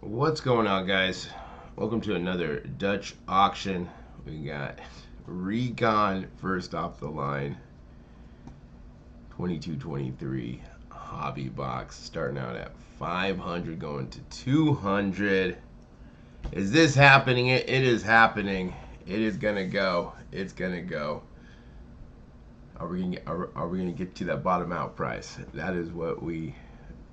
What's going on, guys? Welcome to another Dutch auction. We got Recon first off the line, 22-23 hobby box, starting out at 500 going to 200. Is this happening? It is happening. It is gonna go. It's gonna go. Are we gonna get to that bottom out price? That is what we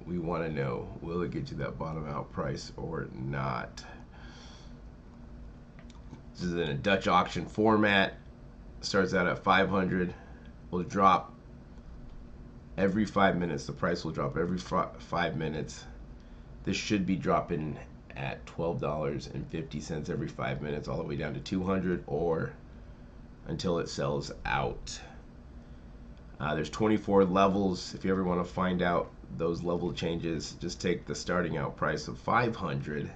want to know. Will it get to that bottom out price or not? This is in a Dutch auction format. Starts out at 500. Will drop every 5 minutes. The price will drop every 5 minutes. This should be dropping at $12.50 every 5 minutes, all the way down to 200, or until it sells out. There's 24 levels. If you ever want to find out those level changes, just take the starting out price of 500,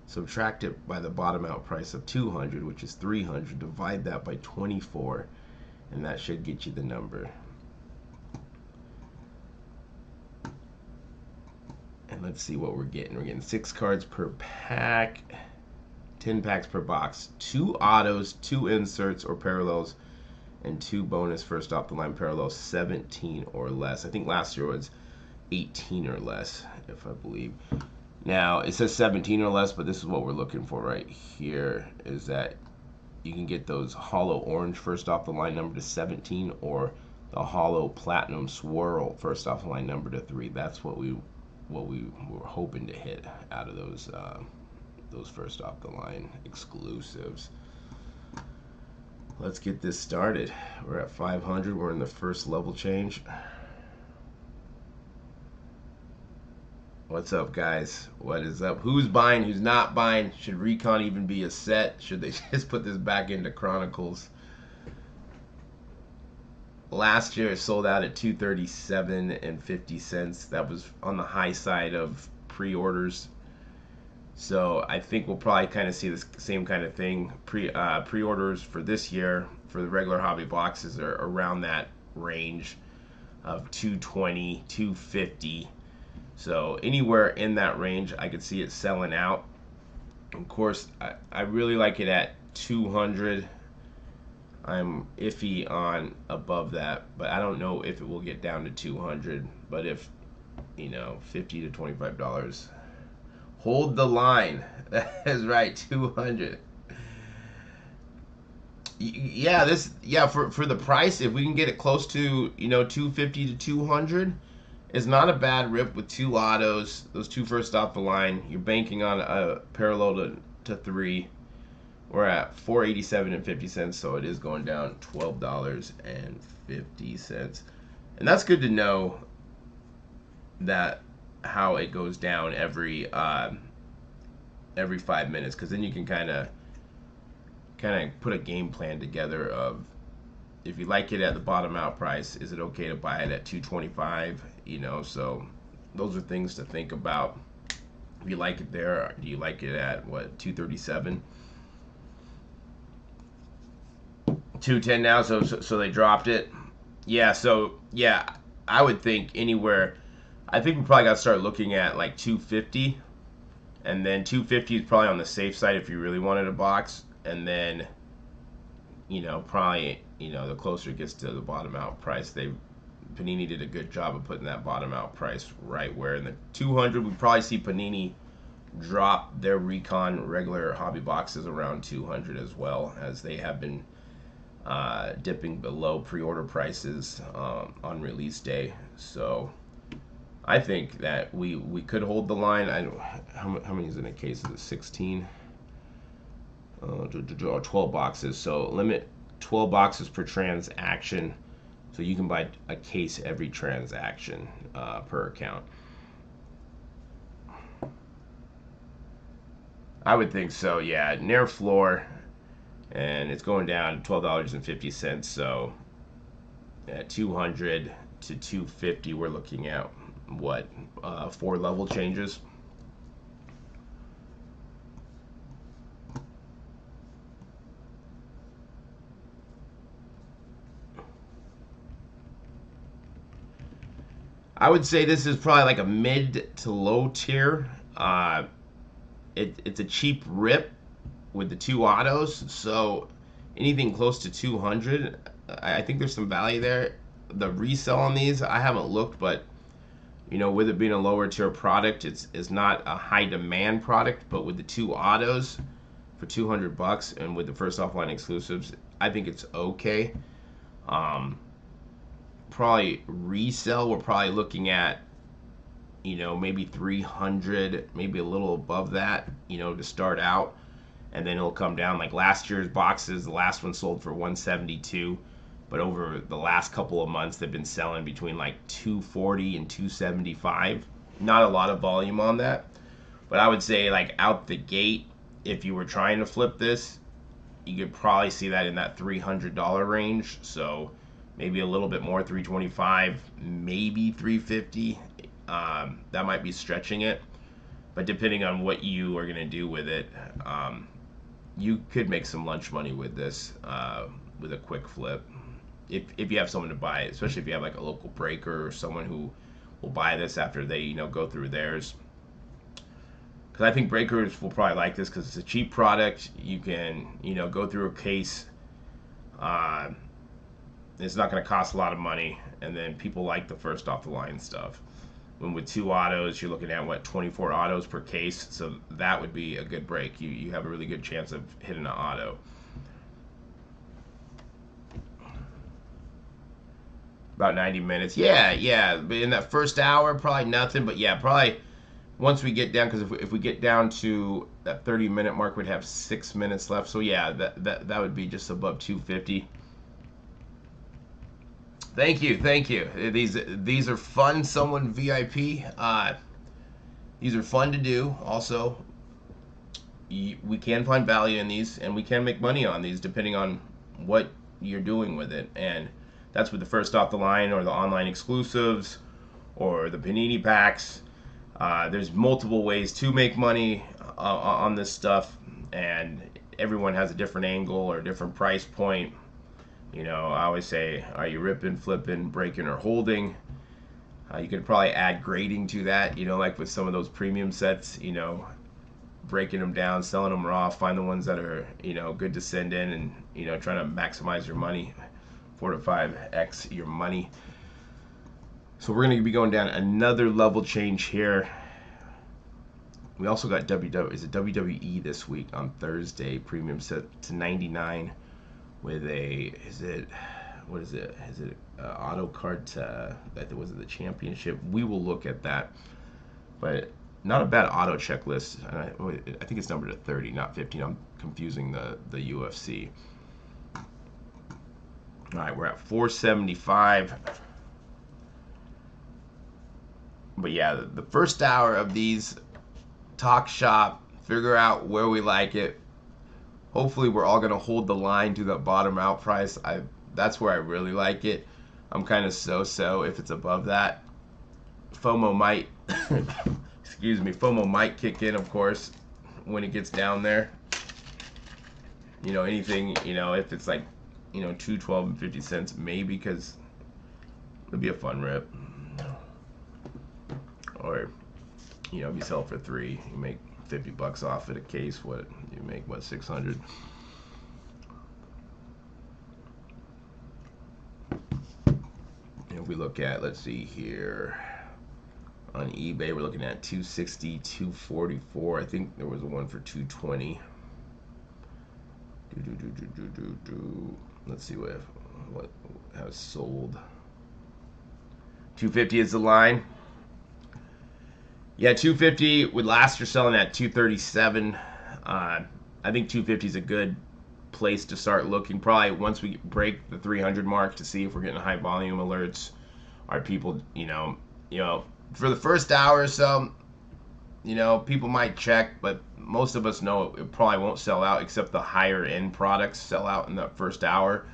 subtract it by the bottom out price of 200, which is 300, divide that by 24, and that should get you the number. And let's see what we're getting. We're getting 6 cards per pack, 10 packs per box, 2 autos, 2 inserts or parallels, and 2 bonus first off the line parallels, 17 or less. I think last year was 18 or less, if I believe. Now it says 17 or less, but this is what we're looking for right here, is that you can get those hollow orange first off the line number to 17, or the hollow platinum swirl first off the line number to 3. That's what we were hoping to hit out of those first off the line exclusives. Let's get this started. We're at 500. We're in the first level change. What's up, guys? What is up? Who's buying? Who's not buying? Should Recon even be a set? Should they just put this back into Chronicles? Last year it sold out at $237.50. That was on the high side of pre-orders. So I think we'll probably kind of see the same kind of thing. Pre-orders for this year for the regular hobby boxes are around that range of 220, 250. So anywhere in that range, I could see it selling out. Of course, I really like it at 200. I'm iffy on above that, but I don't know if it will get down to 200. But if, $50 to $25. Hold the line. That is right, 200. For the price, if we can get it close to 250 to 200, it's not a bad rip with 2 autos, those 2 first off the line. You're banking on a parallel to 3. We're at $487.50, so it is going down $12.50, and that's good to know that how it goes down every 5 minutes, because then you can kind of put a game plan together of, if you like it at the bottom out price, is it okay to buy it at 225? So those are things to think about. If you like it there, do you like it at what, 237? 210 now, so they dropped it. I would think anywhere. I think we probably got to start looking at like 250, and then 250 is probably on the safe side if you really wanted a box, and then probably the closer it gets to the bottom out price, Panini did a good job of putting that bottom out price right where in the 200. We probably see Panini drop their Recon regular hobby boxes around 200 as well, as they have been dipping below pre-order prices on release day. So I think that we could hold the line. How many is in a case? Is it 16? 12 boxes. So limit 12 boxes per transaction. So you can buy a case every transaction per account. I would think so, yeah. Near floor, and it's going down to $12.50. So at 200 to 250, we're looking at what, 4 level changes. I would say this is probably like a mid to low tier. it's a cheap rip with the 2 autos, so anything close to 200, I think there's some value there. The resell on these, I haven't looked, but with it being a lower tier product, it's not a high demand product, but with the 2 autos for $200 and with the first offline exclusives, I think it's okay. Probably resell, we're probably looking at maybe 300, maybe a little above that, to start out, and then it'll come down. Like last year's boxes, the last one sold for 172, but over the last couple of months they've been selling between like 240 and 275. Not a lot of volume on that, but I would say like out the gate, if you were trying to flip this, you could probably see that in that $300 range. So maybe a little bit more, 325, maybe 350. That might be stretching it, but depending on what you are going to do with it, you could make some lunch money with this, with a quick flip, if you have someone to buy it, especially if you have like a local breaker or someone who will buy this after they go through theirs. Because I think breakers will probably like this because it's a cheap product. You can go through a case. It's not going to cost a lot of money, and then people like the first off the line stuff. When with 2 autos, you're looking at 24 autos per case, so that would be a good break. You have a really good chance of hitting an auto. About 90 minutes. Yeah. But in that first hour, probably nothing. But yeah, probably once we get down, because if we get down to that 30-minute mark, we'd have 6 minutes left. So yeah, that would be just above 250. Thank you. These are fun. Someone VIP. These are fun to do. Also, we can find value in these, and we can make money on these depending on what you're doing with it. And that's with the first off the line or the online exclusives or the Panini packs. There's multiple ways to make money on this stuff, and everyone has a different angle or a different price point. I always say, are you ripping, flipping, breaking, or holding? You could probably add grading to that, like with some of those premium sets, breaking them down, selling them raw, find the ones that are, good to send in, and, trying to maximize your money, 4 to 5x your money. So we're going to be going down another level change here. We also got WWE this week on Thursday, premium set to 99. With a, is it auto card to, that was the championship. We will look at that, but not a bad auto checklist. I think it's numbered at 30, not 15. I'm confusing the UFC. All right, we're at 475. But yeah, the first hour of these, talk shop, figure out where we like it. Hopefully we're all going to hold the line to that bottom out price. That's where I really like it. I'm kind of so-so if it's above that. FOMO might, excuse me, FOMO might kick in, of course, when it gets down there. Anything, if it's like, $2.12 and 50 cents, maybe, because it'll be a fun rip. Or, if you sell for $3, you make $50 off at a case. What you make? What, 600? If we look at, let's see here, on eBay, we're looking at 260, 244. I think there was one for 220. Let's see what has sold. 250 is the line. Yeah, 250 with last year selling at 237. I think 250 is a good place to start looking. Probably once we break the 300 mark to see if we're getting high volume alerts. Are people, for the first hour or so, people might check, but most of us know it probably won't sell out, except the higher end products sell out in that first hour.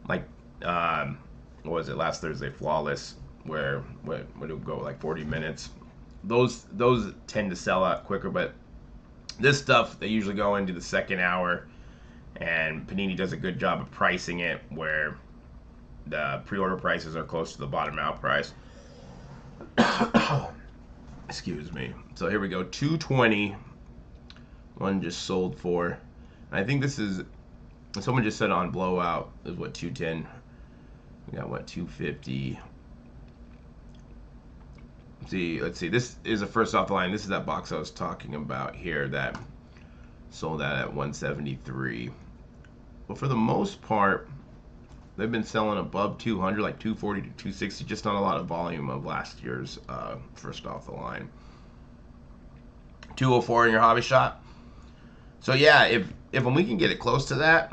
Like, what was it, last Thursday, Flawless, where it would go like 40 minutes. Those tend to sell out quicker, but this stuff, they usually go into the second hour, and Panini does a good job of pricing it where the pre-order prices are close to the bottom out price. Excuse me. So here we go, 220 One just sold for. I think this is, someone just said on blowout is what, 210. We got what, 250. Let's see. This is a first off the line. This is that box I was talking about here that sold out at 173. But for the most part, they've been selling above 200, like 240 to 260. Just not a lot of volume of last year's first off the line. 204 in your hobby shop. So yeah, if we can get it close to that,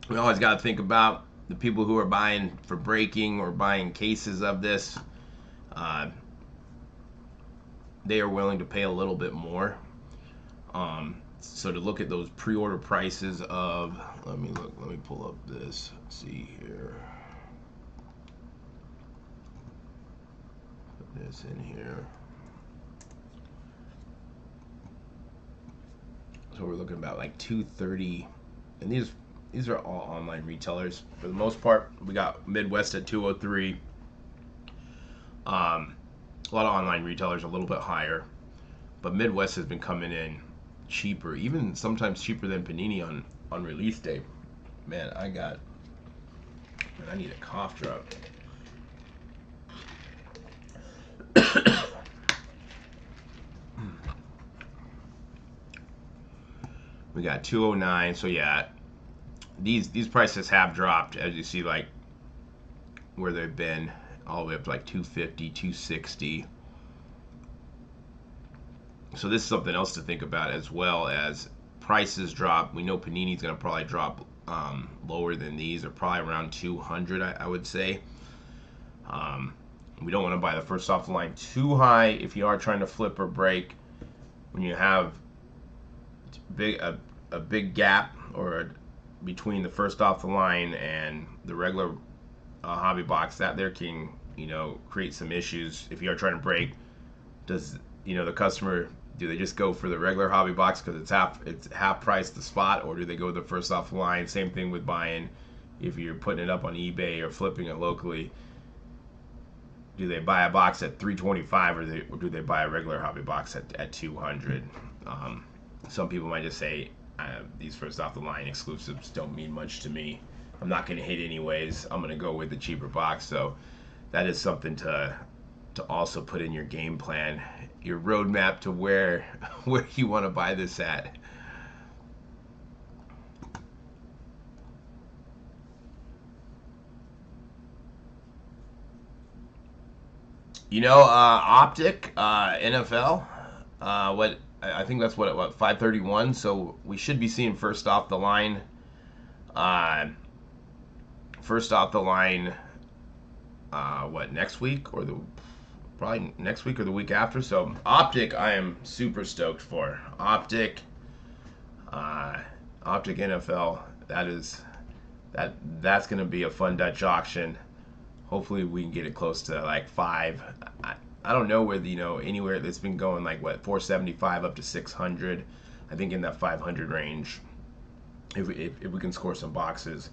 we always got to think about the people who are buying for breaking or buying cases of this. They are willing to pay a little bit more. So to look at those pre-order prices of, let me pull up this. Let's see here. Put this in here. So we're looking about like 230, and these are all online retailers for the most part. We got Midwest at 203. A lot of online retailers a little bit higher, but Midwest has been coming in cheaper, even sometimes cheaper than Panini on release day. Man, I need a cough drop. We got 209. So yeah, these prices have dropped, as you see, like where they've been all the way up to like 250, 260. So this is something else to think about, as well as prices drop. We know Panini's going to probably drop lower than these, or probably around 200, I would say. We don't want to buy the first off the line too high if you are trying to flip or break. When you have a big gap or between the first off the line and the regular hobby box, that there can, create some issues. If you are trying to break, does the customer, do they just go for the regular hobby box because it's half price the spot, or do they go the first off the line? Same thing with buying, if you're putting it up on eBay or flipping it locally. Do they buy a box at $325, or do they buy a regular hobby box at $200? Some people might just say, these first off the line exclusives don't mean much to me. I'm not going to hit anyways. I'm going to go with the cheaper box. So that is something to also put in your game plan, your roadmap to where you want to buy this at. Optic, NFL, what I think that's what 531. So we should be seeing first off the line. What, next week, or probably next week or the week after. So Optic, I am super stoked for. Optic NFL. That's going to be a fun Dutch auction. Hopefully we can get it close to like 5. I don't know where anywhere that's been going, like what, 475 up to 600. I think in that 500 range. If we can score some boxes,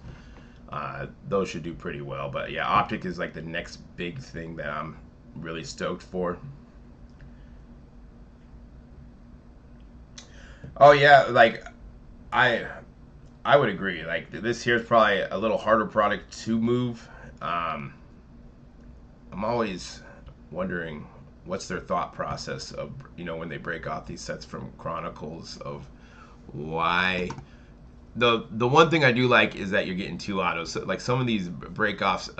those should do pretty well. But yeah, Optic is like the next big thing that I'm really stoked for. Oh yeah, like I would agree. Like this here is probably a little harder product to move. I'm always wondering what's their thought process of, when they break off these sets from Chronicles, of why. The one thing I do like is that you're getting 2 autos. So, like some of these break-offs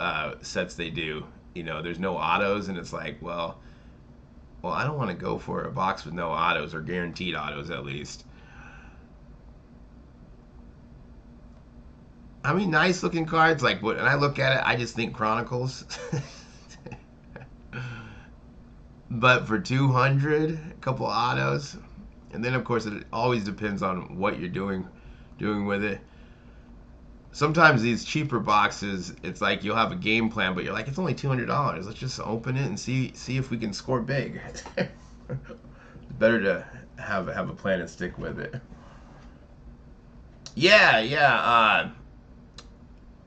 sets they do, there's no autos, and it's like, well, I don't want to go for a box with no autos, or guaranteed autos at least. I mean, nice looking cards. Like when I look at it, I just think Chronicles. But for 200, a couple autos, and then of course it always depends on what you're doing with it. Sometimes these cheaper boxes, it's like you'll have a game plan, but you're like, it's only $200. Let's just open it and see if we can score big. It's better to have a plan and stick with it. Yeah.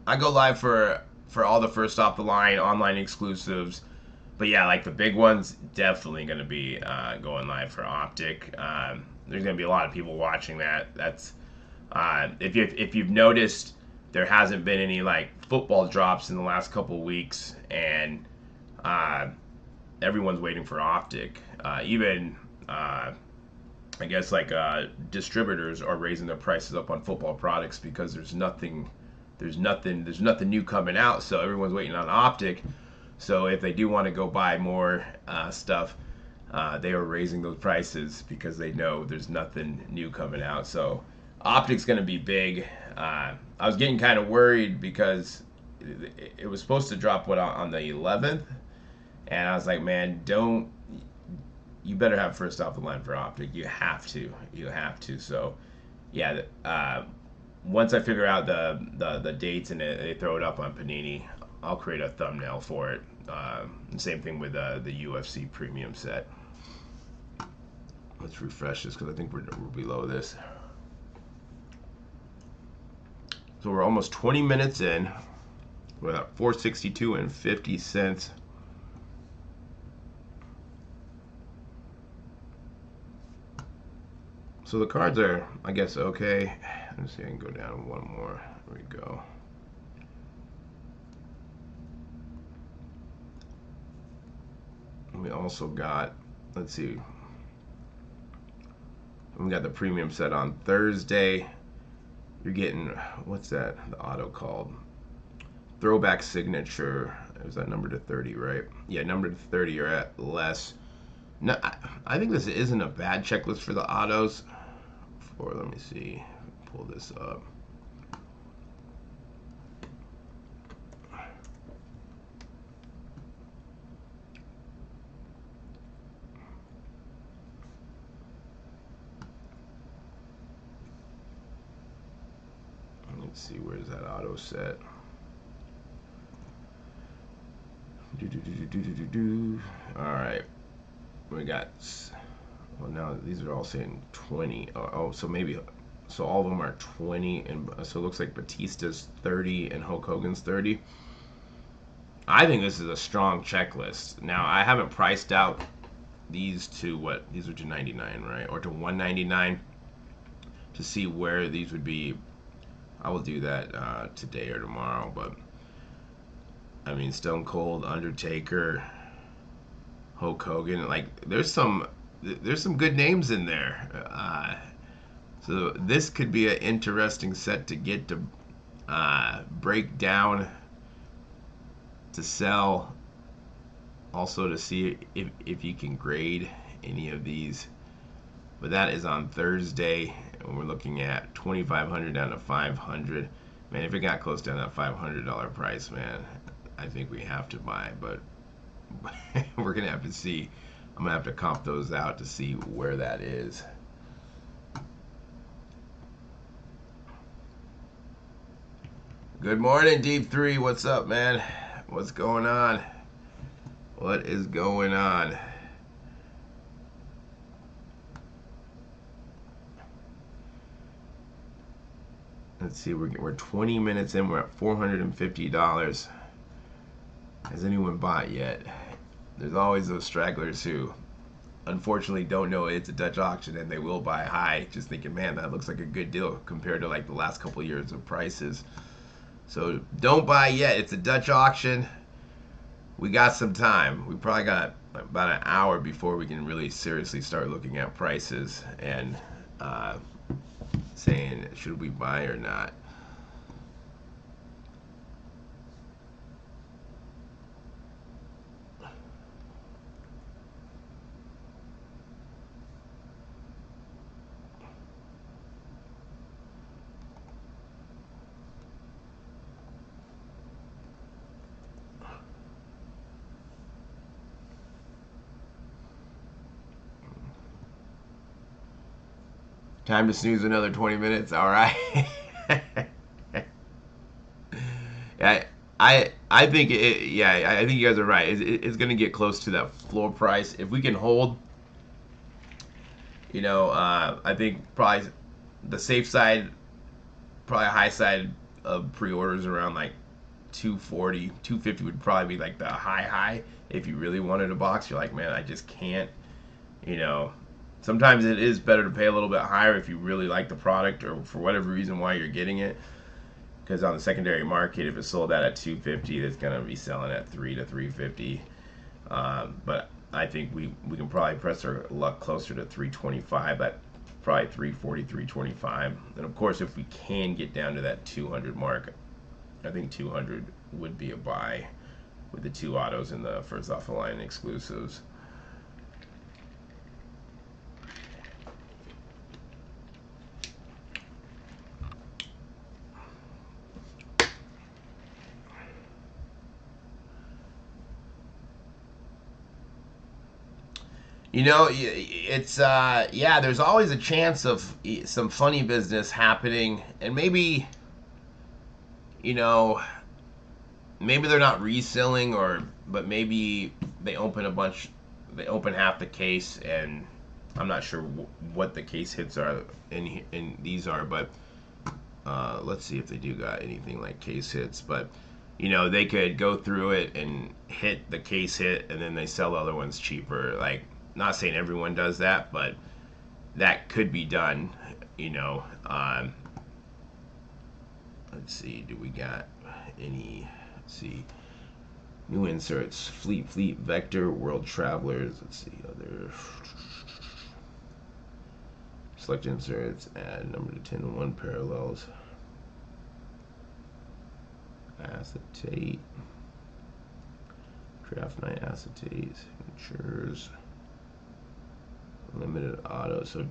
I go live for all the first off the line online exclusives but yeah, like the big ones, definitely going to be going live for Optic. There's going to be a lot of people watching that. That's if you've noticed, there hasn't been any like football drops in the last couple of weeks, and uh, everyone's waiting for Optic. Even I guess like distributors are raising their prices up on football products because there's nothing new coming out. So everyone's waiting on Optic. So if they do want to go buy more stuff, they are raising those prices because they know there's nothing new coming out. So Optic's going to be big. I was getting kind of worried because it was supposed to drop on the 11th, and I was like, man, you better have first off the line for Optic. You have to. So yeah, once I figure out the dates and they throw it up on Panini, I'll create a thumbnail for it. Same thing with the UFC premium set. Let's refresh this because I think we're below this. So we're almost 20 minutes in. We're at 462 and 50 cents. So the cards are, I guess, okay. Let's see, I can go down one more. There we go. We also got, let's see, we got the premium set on Thursday. You're getting, what's that, the auto called? Throwback signature. Is that number to 30, right? Yeah, number to 30, you're at less. No, I think this isn't a bad checklist for the autos. Let me see, pull this up. Let's see, where's that auto set? All right, we got. Well, now these are all saying 20. So maybe, so all of them are 20, and so it looks like Batista's 30 and Hulk Hogan's 30. I think this is a strong checklist. Now I haven't priced out these to what? These are to 99, right? Or to 199 to see where these would be. I will do that today or tomorrow, but I mean, Stone Cold, Undertaker, Hulk Hogan, like there's some good names in there. So this could be an interesting set to get to break down, to sell, also to see if you can grade any of these. But that is on Thursday, and we're looking at 2,500 down to 500. Man, if it got close to that $500 price, man, I think we have to buy. But we're gonna have to see. I'm gonna have to comp those out to see where that is. Good morning, Deep 3. What's up, man? What's going on? What is going on? Let's see, we're 20 minutes in. We're at $450. Has anyone bought yet? There's always those stragglers who unfortunately don't know it's a Dutch auction, and they will buy high just thinking, man, that looks like a good deal compared to like the last couple of years of prices. So don't buy yet. It's a Dutch auction. We got some time. We probably got about an hour before we can really seriously start looking at prices and saying, should we buy or not? Time to snooze another 20 minutes. All right. I think I think you guys are right. It's going to get close to that floor price if we can hold. I think probably the safe side, probably high side of pre-orders around like 240, 250 would probably be like the high. If you really wanted a box, you're like, man, I just can't. You know, sometimes it is better to pay a little bit higher if you really like the product or for whatever reason why you're getting it. Because on the secondary market, if it's sold out at 250, it's gonna be selling at 3 to 350. But I think we can probably press our luck closer to 325. That probably 340, 325. And of course, if we can get down to that 200 mark, I think 200 would be a buy with the 2 autos and the first off the line exclusives. You know, it's yeah. There's always a chance of some funny business happening, and maybe, you know, maybe they're not reselling, but maybe they open they open half the case, and I'm not sure what the case hits are in these are, but let's see if they do got anything like case hits, but. You know, they could go through it and hit the case hit, and then they sell the other ones cheaper. Like, not saying everyone does that, but that could be done. You know, let's see. Do we got any? Let's see. New inserts: Fleet, Vector, World Travelers. Let's see other. Select inserts. Add number to 10 1 parallels. Acetate, draft night acetate, signatures, limited auto. So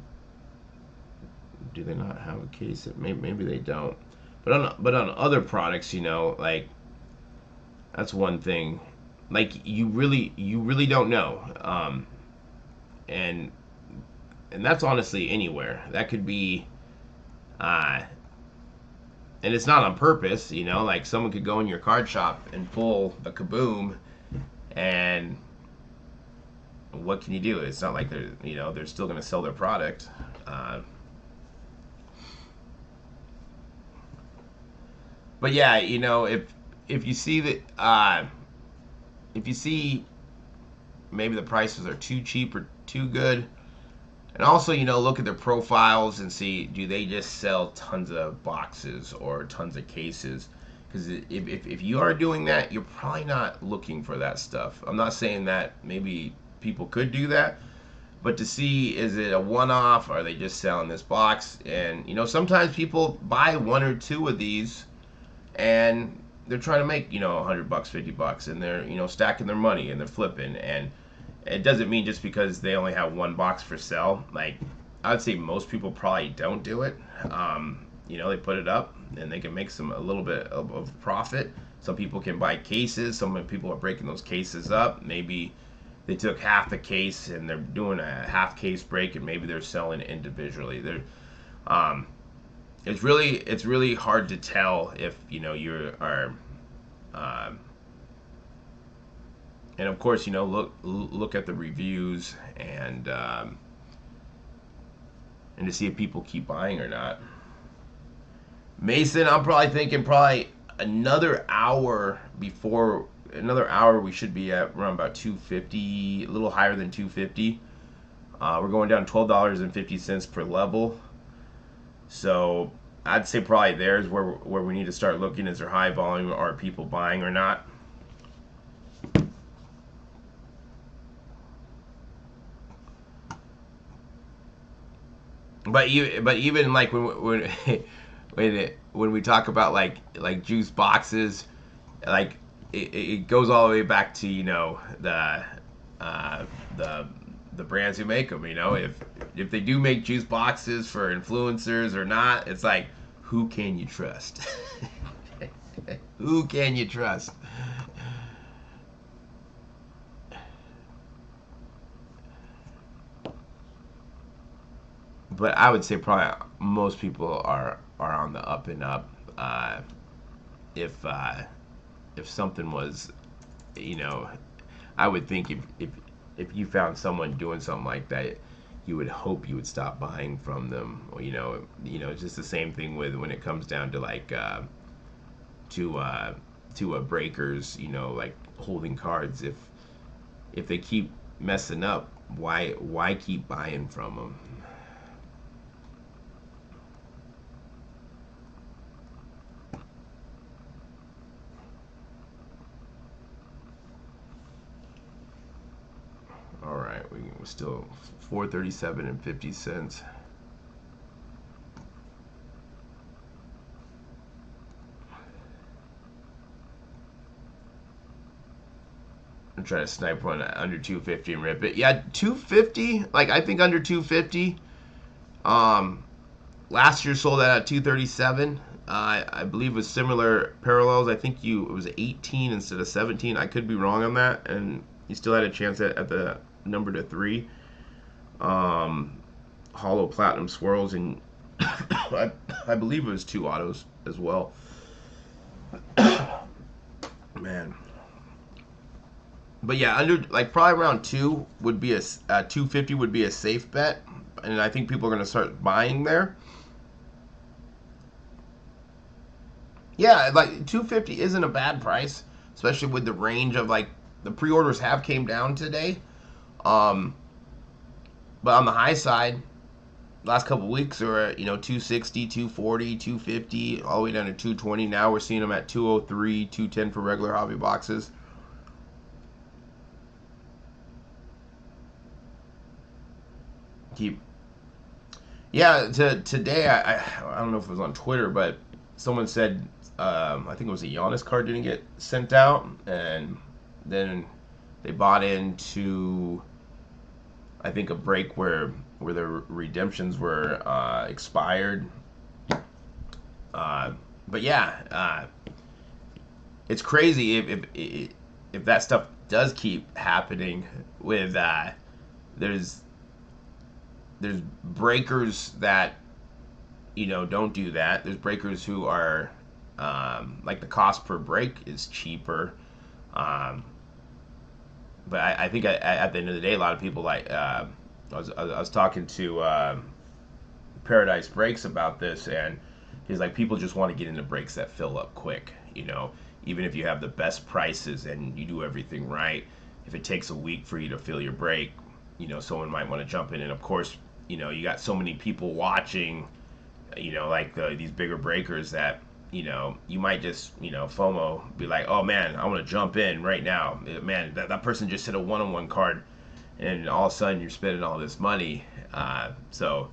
do they not have a case? Maybe they don't. But on other products, you know, like that's one thing. Like you really don't know. And that's honestly anywhere. That could be. And it's not on purpose, you know, like someone could go in your card shop and pull a kaboom, and what can you do? It's not like they're still going to sell their product. But yeah, you know, if you see that, if you see maybe the prices are too cheap or too good. And also, you know, look at their profiles and see, do they just sell tons of boxes or tons of cases? Because if you are doing that, you're probably not looking for that stuff. I'm not saying that maybe people could do that, but to see, is it a one-off? Are they just selling this box? And, you know, sometimes people buy 1 or 2 of these and they're trying to make, you know, $100, $50, and they're, you know, stacking their money and they're flipping. And it doesn't mean just because they only have 1 box for sale. Like, I would say most people probably don't do it. You know, they put it up and they can make a little bit of profit. Some people can buy cases. Some people are breaking those cases up. Maybe they took half the case and they're doing a half case break, and maybe they're selling individually. It's really hard to tell if, you know, you are. And of course, you know, look at the reviews and to see if people keep buying or not. Mason, I'm probably thinking another hour we should be at around about 250, a little higher than 250. We're going down $12.50 per level. So I'd say probably there's where we need to start looking. Is there high volume? Are people buying or not? But even like when when we talk about like juice boxes, like it goes all the way back to, you know, the brands who make them. You know, if they do make juice boxes for influencers or not, it's like, who can you trust? Who can you trust? But I would say probably most people are on the up and up. If something was, you know, I would think if you found someone doing something like that, you would hope you would stop buying from them. Or, you know, it's just the same thing with when it comes down to like to to a breakers, you know, like holding cards. If they keep messing up, why keep buying from them? All right, we're still 437 and 50 cents. I'm trying to snipe one under 250 and rip it. Yeah, 250. Like I think under 250. Last year sold that at 237. I believe with similar parallels. I think it was 18 instead of 17. I could be wrong on that, and you still had a chance at the number to 3. Hollow platinum swirls, and I believe it was 2 autos as well. Man. But yeah, under like probably around 2 would be 250 would be a safe bet, and I think people are going to start buying there. Yeah, like 250 isn't a bad price, especially with the range of like the pre-orders have came down today. But on the high side, last couple of weeks are at, 260, 240, 250, all the way down to 220. Now we're seeing them at 203, 210 for regular hobby boxes. Yeah, today I don't know if it was on Twitter, but someone said I think it was a Giannis card didn't get sent out, and then they bought into I think a break where the redemptions were expired. But yeah, it's crazy if that stuff does keep happening. With there's breakers that don't do that. There's breakers who are like the cost per break is cheaper. But I think at the end of the day, a lot of people like I was talking to Paradise Breaks about this, and he's like, people just want to get into breaks that fill up quick. Even if you have the best prices and you do everything right, if it takes a week for you to fill your break, someone might want to jump in. And of course, you got so many people watching, like these bigger breakers that you might just, FOMO, be like, oh man, I want to jump in right now. Man, that person just hit a one-on-one card, and all of a sudden you're spending all this money. So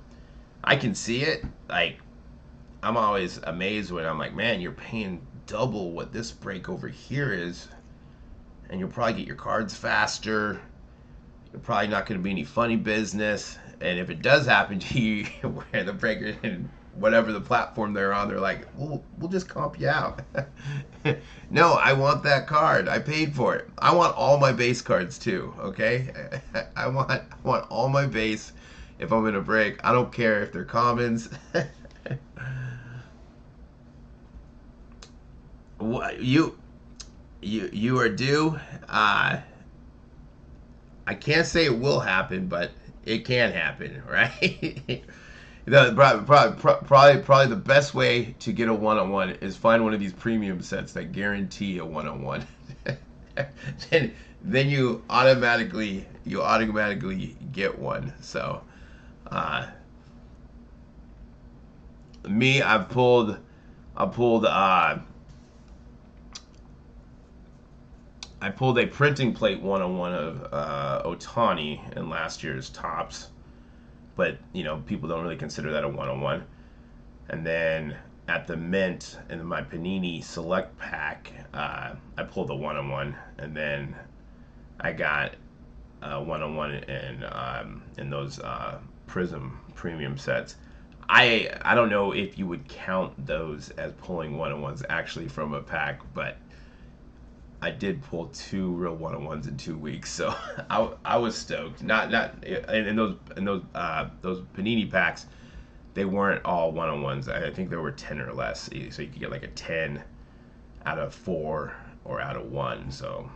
I can see it. Like, I'm always amazed when I'm like, man, you're paying double what this break over here is, and you'll probably get your cards faster. You're probably not going to be any funny business. And if it does happen to you, where the breaker and whatever the platform they're on, they're like, we'll just comp you out. No, I want that card. I paid for it. I want all my base cards too. Okay, I want all my base. If I'm in a break, I don't care if they're commons. What you are due. I can't say it will happen, but it can happen, right? Probably the best way to get a one-on-one is find one of these premium sets that guarantee a one-on-one. then you automatically get one. So, me, I pulled a printing plate one-on-one of Otani in last year's Topps, but people don't really consider that a one-on-one. And then at the Mint in my Panini Select pack, I pulled a one-on-one, and then I got a one-on-one in those Prism premium sets. I don't know if you would count those as pulling one-on-ones actually from a pack, but I did pull 2 real one-on-ones in 2 weeks, so I was stoked. Not in those Panini packs, they weren't all one-on-ones. I think there were 10 or less, so you could get like a 10 out of 4 or out of 1. So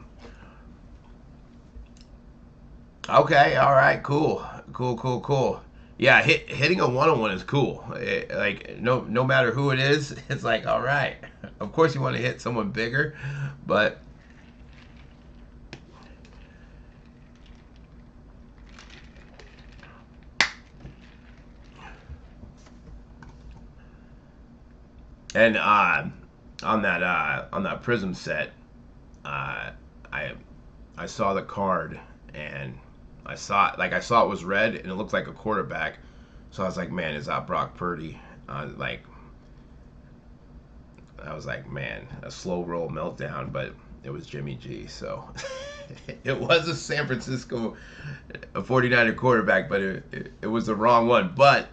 okay, all right, cool. yeah, hitting a one-on-one is cool. Like no matter who it is, it's like all right. Of course you want to hit someone bigger, but and on that prism set, uh, I I saw the card and I saw it was red and it looked like a quarterback. So I was like, man, is that Brock Purdy? Like I was like, man, a slow roll meltdown, but it was Jimmy G. So it was a San Francisco a 49er quarterback, but it was the wrong one. But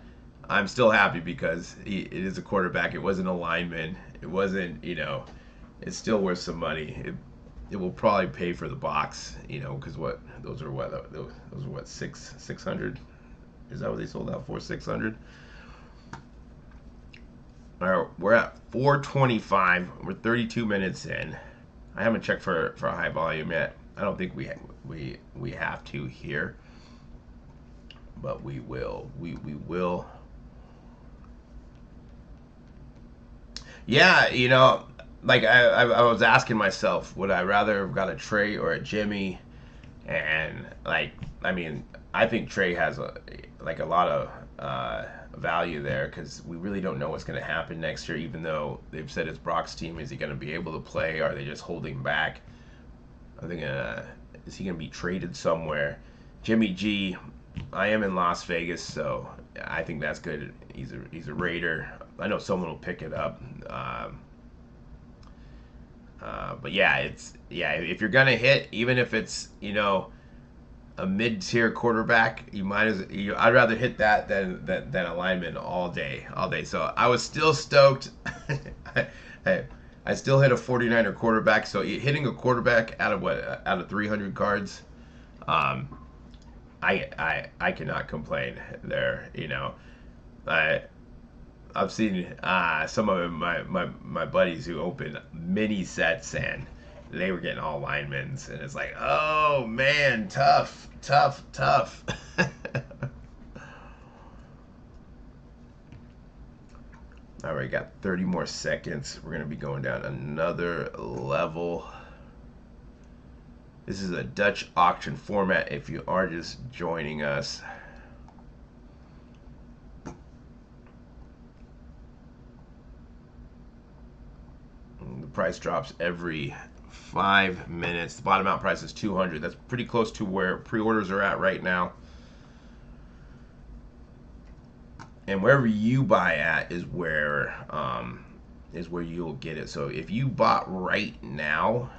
I'm still happy because it is a quarterback. It wasn't a lineman. It wasn't, it's still worth some money. It will probably pay for the box, because those are what 600. Is that what they sold out for? 600. All right, we're at 425. We're 32 minutes in. I haven't checked for a high volume yet. I don't think we have to here, but we will. We will. Yeah, like I was asking myself, would I rather have got a Trey or a Jimmy? And like, I mean, I think Trey has a lot of value there because we really don't know what's going to happen next year. Even though they've said it's Brock's team, is he going to be able to play? Are they just holding back? I think is he going to be traded somewhere? Jimmy G, I am in Las Vegas, so I think that's good. He's a Raider. I know someone will pick it up. But yeah, if you're gonna hit, even if it's a mid-tier quarterback, I'd rather hit that than a lineman all day. So I was still stoked. I still hit a 49er quarterback. So hitting a quarterback out of 300 cards, I cannot complain there. I've seen some of my buddies who open mini sets and they were getting all linemans, and it's like, oh man, tough. All right, got 30 more seconds. We're gonna be going down another level. This is a Dutch auction format if you are just joining us. The price drops every 5 minutes. The bottom out price is 200. That's pretty close to where pre-orders are at right now. And wherever you buy at is where you'll get it. So if you bought right now,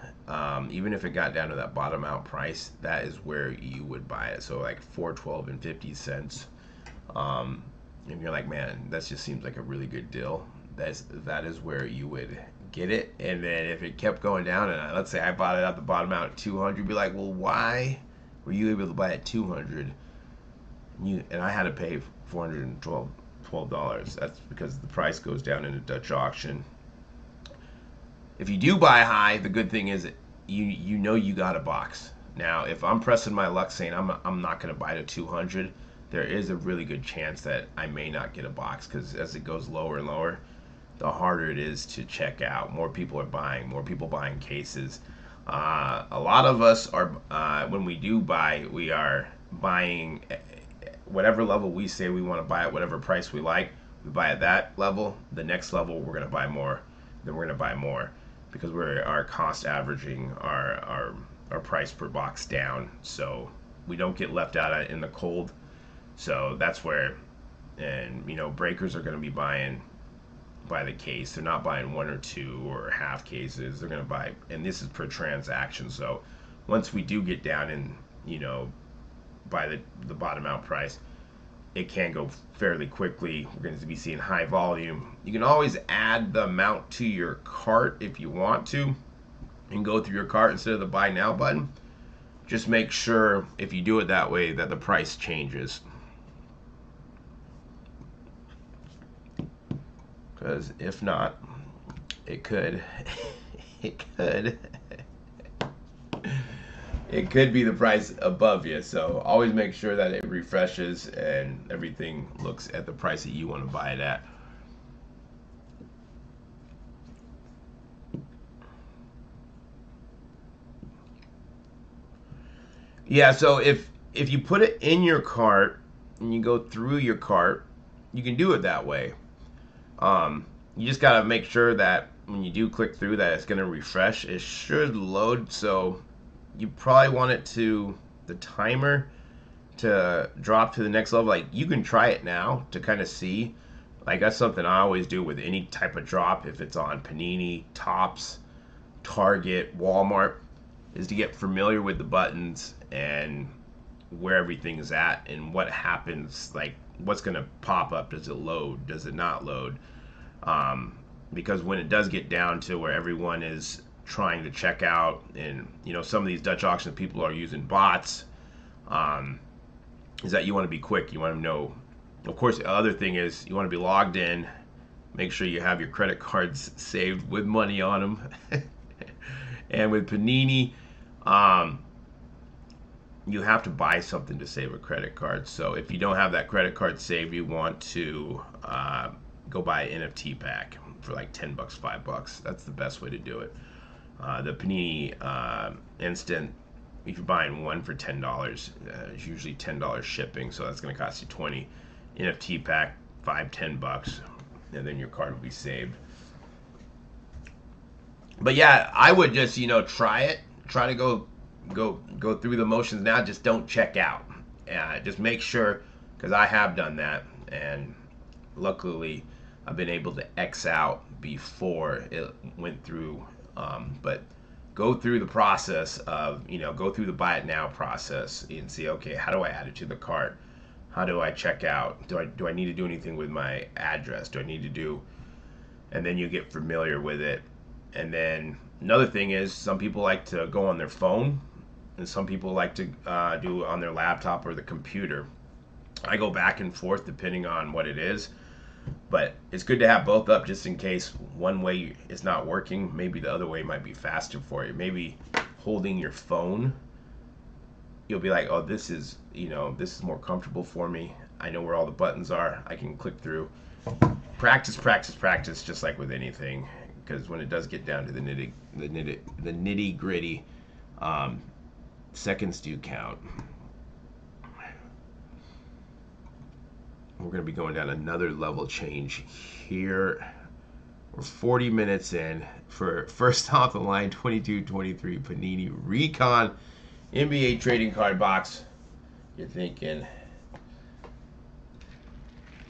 even if it got down to that bottom out price, that is where you would buy it. So like $4.12 and 50 cents. And you're like, man, that just seems like a really good deal. That is where you would get it. And then if it kept going down, and let's say I bought it at the bottom out at 200, you'd be like, well, why were you able to buy it at 200? And I had to pay $412. That's because the price goes down in a Dutch auction. If you do buy high, the good thing is you got a box. Now, if I'm pressing my luck saying I'm not going to buy to 200, there is a really good chance that I may not get a box because as it goes lower and lower, the harder it is to check out. More people are buying. More people buying cases. A lot of us are when we do buy, we are buying whatever level we say we want to buy at whatever price we like. We buy at that level. The next level we're going to buy more. Then we're going to buy more because we are cost averaging our price per box down, so we don't get left out in the cold. So that's where, and breakers are going to be buying by the case. They're not buying one or two or half cases. They're going to buy, and this is per transaction. So once we do get down and by the bottom out price, it can go fairly quickly. We're going to be seeing high volume. You can always add the amount to your cart if you want to and go through your cart instead of the buy now button. Just make sure if you do it that way that the price changes, because if not, it could it could be the price above you. So always make sure that it refreshes and everything looks at the price that you want to buy it at. Yeah, so if you put it in your cart and you go through your cart, you can do it that way. You just gotta make sure that when you do click through that it's gonna refresh. It should load, so you probably want it to the timer to drop to the next level. Like you can try it now to kind of see. Like that's something I always do with any type of drop. If it's on Panini, Tops, Target, Walmart, is to get familiar with the buttons and where everything is at and what happens. Like what's gonna pop up. Does it load? Does it not load? Because when it does get down to where everyone is trying to check out, and some of these Dutch auction people are using bots, is that you want to be quick. You want to know. Of course, the other thing is you want to be logged in. Make sure you have your credit cards saved with money on them. And with Panini, you have to buy something to save a credit card. So if you don't have that credit card saved, you want to go buy an NFT pack for like $10, $5. That's the best way to do it. The Panini Instant, if you're buying one for $10, it's usually $10 shipping, so that's going to cost you 20. NFT pack, $5, $10, and then your card will be saved. But yeah, I would just try it. Try to go through the motions now. Just don't check out. Just make sure, because I have done that, and luckily I've been able to X out before it went through. But go through the process of go through the buy it now process and see, okay, how do I add it to the cart? How do I check out? Do I need to do anything with my address? Do I need to do? And then you get familiar with it. And then another thing is some people like to go on their phone, and some people like to do it on their laptop or the computer. I go back and forth depending on what it is, but it's good to have both up just in case one way is not working. Maybe the other way might be faster for you. Maybe holding your phone, you'll be like, oh, this is more comfortable for me. I know where all the buttons are. I can click through. Practice, practice, practice, just like with anything. Because when it does get down to the nitty gritty, seconds do count. We're going to be going down another level change here. We're 40 minutes in for first off the line 22-23 Panini Recon NBA trading card box. You're thinking,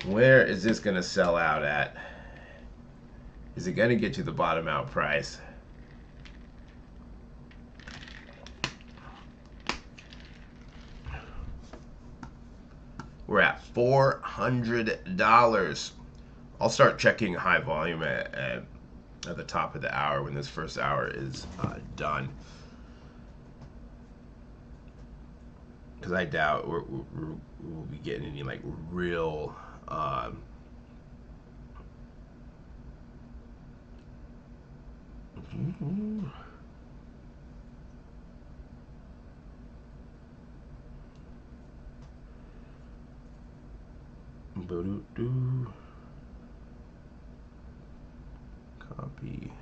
where is this going to sell out at? Is it going to get to the bottom out price? We're at $400. I'll start checking high volume at the top of the hour when this first hour is done. Because I doubt we'll be getting any like real copy.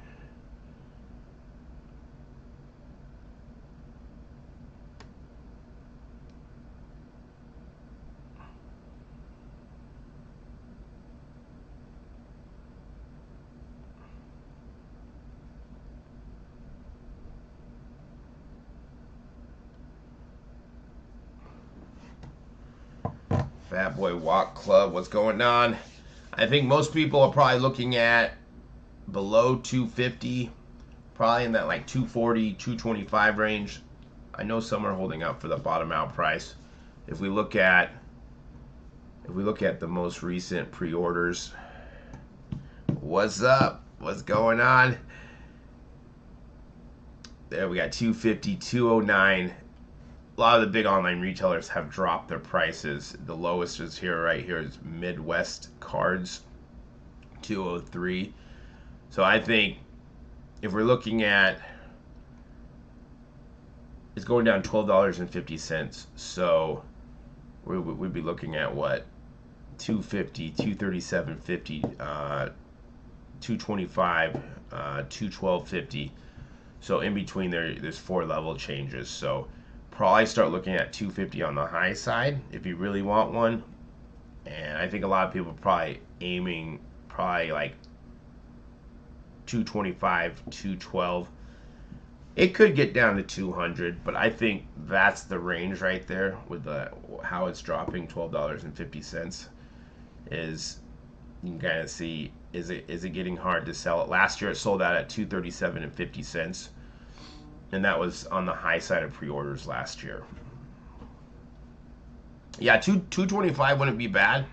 Fat Boy Walk Club, what's going on? I think most people are probably looking at below 250, probably in that like 240, 225 range. I know some are holding up for the bottom out price. If we look at the most recent pre-orders, what's up? What's going on? There we got 250, 209. A lot of the big online retailers have dropped their prices. The lowest is right here is Midwest Cards, 203. So I think if we're looking at It's going down $12.50. So we'd be looking at what, 250, 237.50, 225, 212.50. So in between there's 4 level changes. So probably start looking at 250 on the high side if you really want one. And I think a lot of people are probably aiming like 225, 212. It could get down to 200, but I think that's the range right there with how it's dropping $12.50. Is you can kind of see, is it getting hard to sell it? Last year it sold out at $237.50, and that was on the high side of pre-orders last year. Yeah, 225 wouldn't be bad.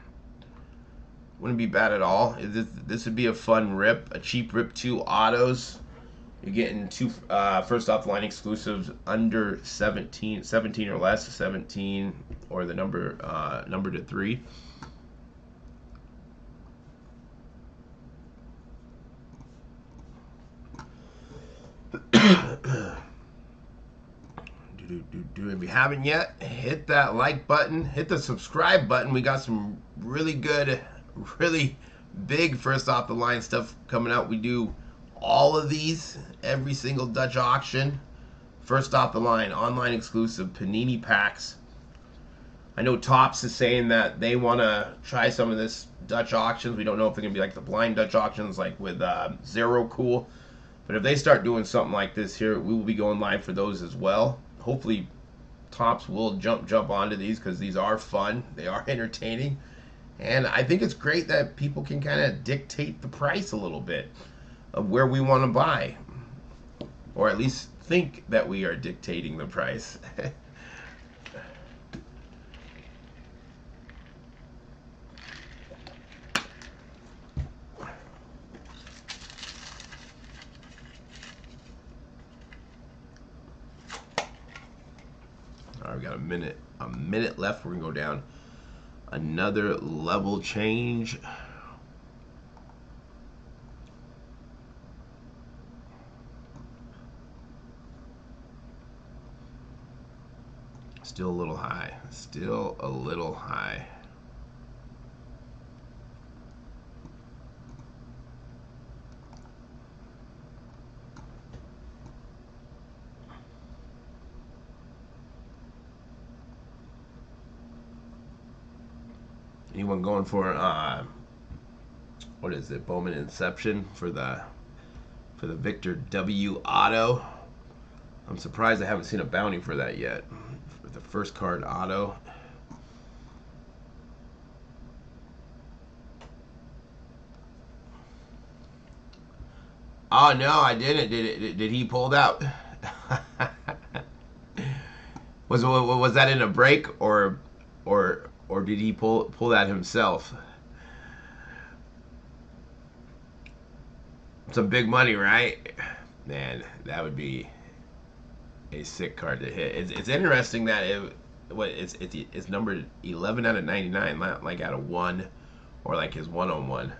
Wouldn't be bad at all. This would be a fun rip, a cheap rip. 2 autos. You're getting 2 first off the line exclusives under 17 or less, 17 or the number to 3. If you haven't yet, hit that like button, hit the subscribe button. We got some really good, really big first off the line stuff coming out. We do all of these every single Dutch auction. First off the line, online exclusive Panini packs. I know Topps is saying that they want to try some of this Dutch auctions. We don't know if they're going to be like the blind Dutch auctions like with Zero Cool. But if they start doing something like this here, we will be going live for those as well. Hopefully Topps will jump onto these because these are fun. They are entertaining. And I think it's great that people can kind of dictate the price a little bit of where we want to buy. Or at least think that we are dictating the price. Alright, we got a minute left. We're gonna go down another level change. Still a little high. Still a little high. Anyone going for what is it? Bowman Inception for the Victor W auto. I'm surprised I haven't seen a bounty for that yet. For the first card auto. Oh no, I didn't. Did he pull that? was that in a break or did he pull that himself? Some big money, right? Man, that would be a sick card to hit. It's interesting that it's numbered 11 out of 99, not like out of 1 or like his 1/1.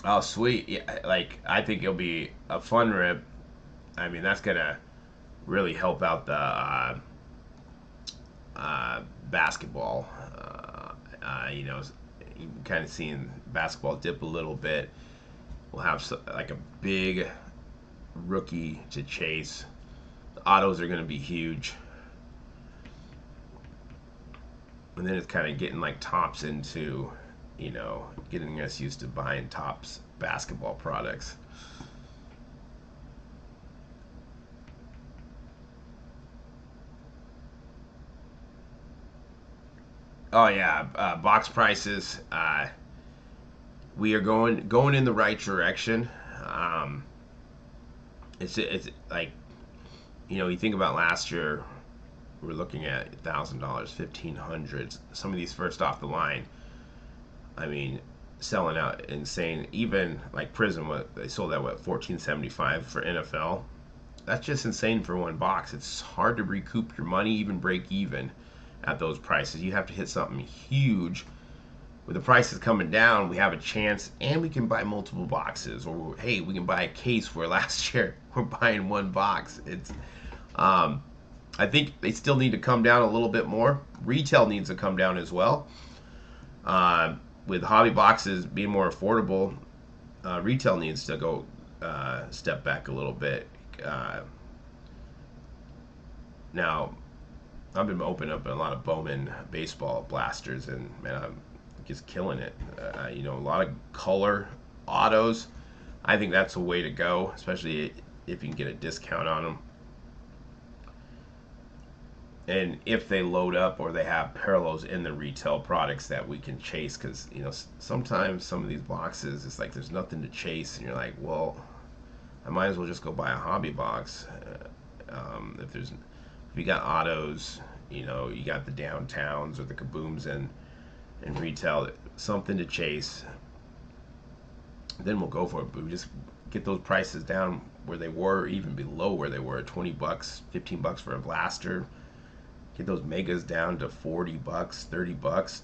Oh, sweet. Yeah, like I think it'll be a fun rip. I mean, that's gonna really help out the basketball. You know, kind of seeing basketball dip a little bit. We'll have like a big rookie to chase. The autos are going to be huge. And then it's kind of getting like Topps into, you know, getting us used to buying Topps basketball products. Oh yeah, box prices. We are going in the right direction. It's like, you know, you think about last year, we're looking at $1,000, $1,500. Some of these first off the line, I mean, selling out insane. Even like Prism, they sold that $14.75 for NFL. That's just insane for one box. It's hard to recoup your money, even break even at those prices. You have to hit something huge with the prices coming down, we have a chance, and we can buy multiple boxes. Or hey, we can buy a case where last year we're buying one box. Um, I think they still need to come down a little bit more. Retail needs to come down as well. With hobby boxes being more affordable, retail needs to go step back a little bit. Now, I've been opening up a lot of Bowman baseball blasters, and man, I'm just killing it. A lot of color autos. I think that's a way to go, especially if you can get a discount on them. And if they load up or they have parallels in the retail products that we can chase, because sometimes some of these boxes, it's like there's nothing to chase, and you're like, well, I might as well just go buy a hobby box. If you got autos, you got the downtowns or the kabooms and retail, something to chase, then we'll go for it. But we just get those prices down where they were, even below where they were, $20, $15 for a blaster. Get those megas down to $40, $30.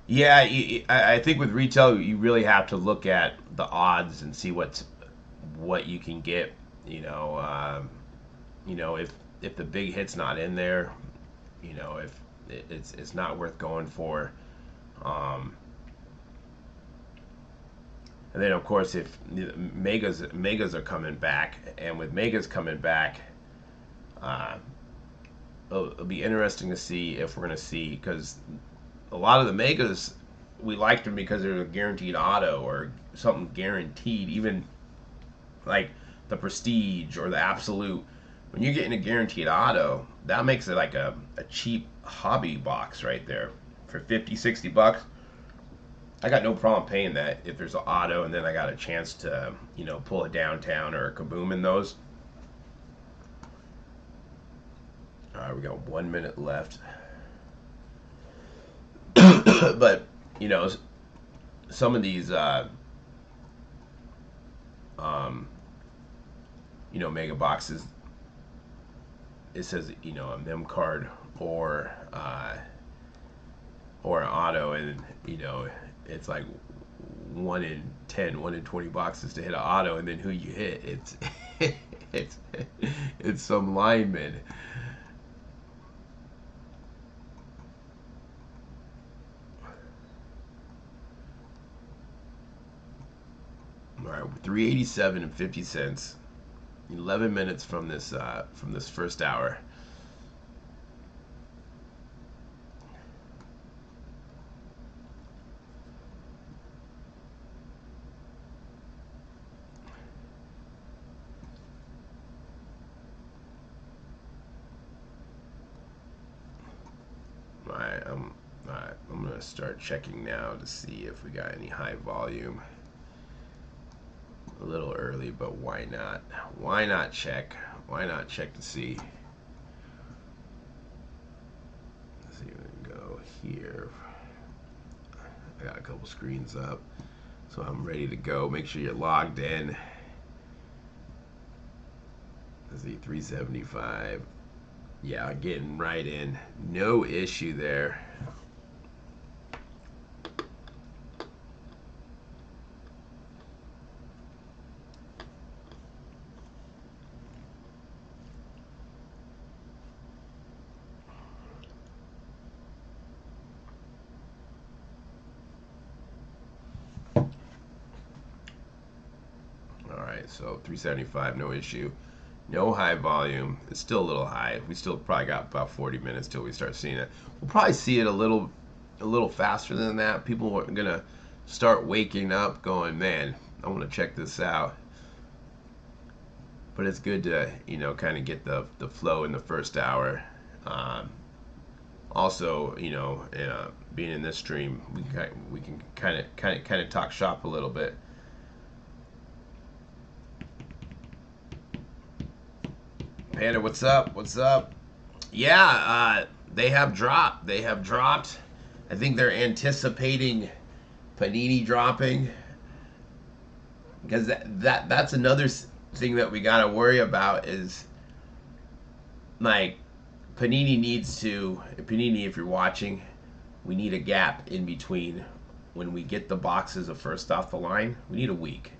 Yeah, I think with retail, you really have to look at the odds and see what you can get. If the big hit's not in there, if it's not worth going for. And then of course, if megas are coming back, and with megas coming back, it'll be interesting to see if we're going to see, because a lot of the megas, we liked them because they're a guaranteed auto or something guaranteed, even like the Prestige or the Absolute. When you're getting a guaranteed auto, that makes it like a cheap hobby box right there for $50, $60. I got no problem paying that if there's an auto, and then I got a chance to pull a downtown or a kaboom in those. All right, we got 1 minute left. But some of these mega boxes, it says a mem card or an auto, and it's like 1 in 10, 1 in 20 boxes to hit an auto, and then who you hit, it's some lineman. All right, 387 and 50 cents. 11 minutes from this first hour. All right, I'm gonna start checking now to see if we got any high volume. A little early, but why not? Why not check? Why not check to see? Let's see, we can go here. I got a couple screens up, so I'm ready to go. Make sure you're logged in. Let's see, 375. Yeah, getting right in. No issue there. So 375, no issue. No high volume. It's still a little high. We still probably got about 40 minutes till we start seeing it. We'll probably see it a little faster than that. People are gonna start waking up, going, man, I want to check this out. But it's good to kind of get the flow in the first hour. Also, being in this stream, we can kind of talk shop a little bit. Panda, what's up? What's up? Yeah, they have dropped. They have dropped. I think they're anticipating Panini dropping, because that's another. thing that we got to worry about is like Panini, if you're watching, we need a gap in between when we get the boxes of first off the line. We need a week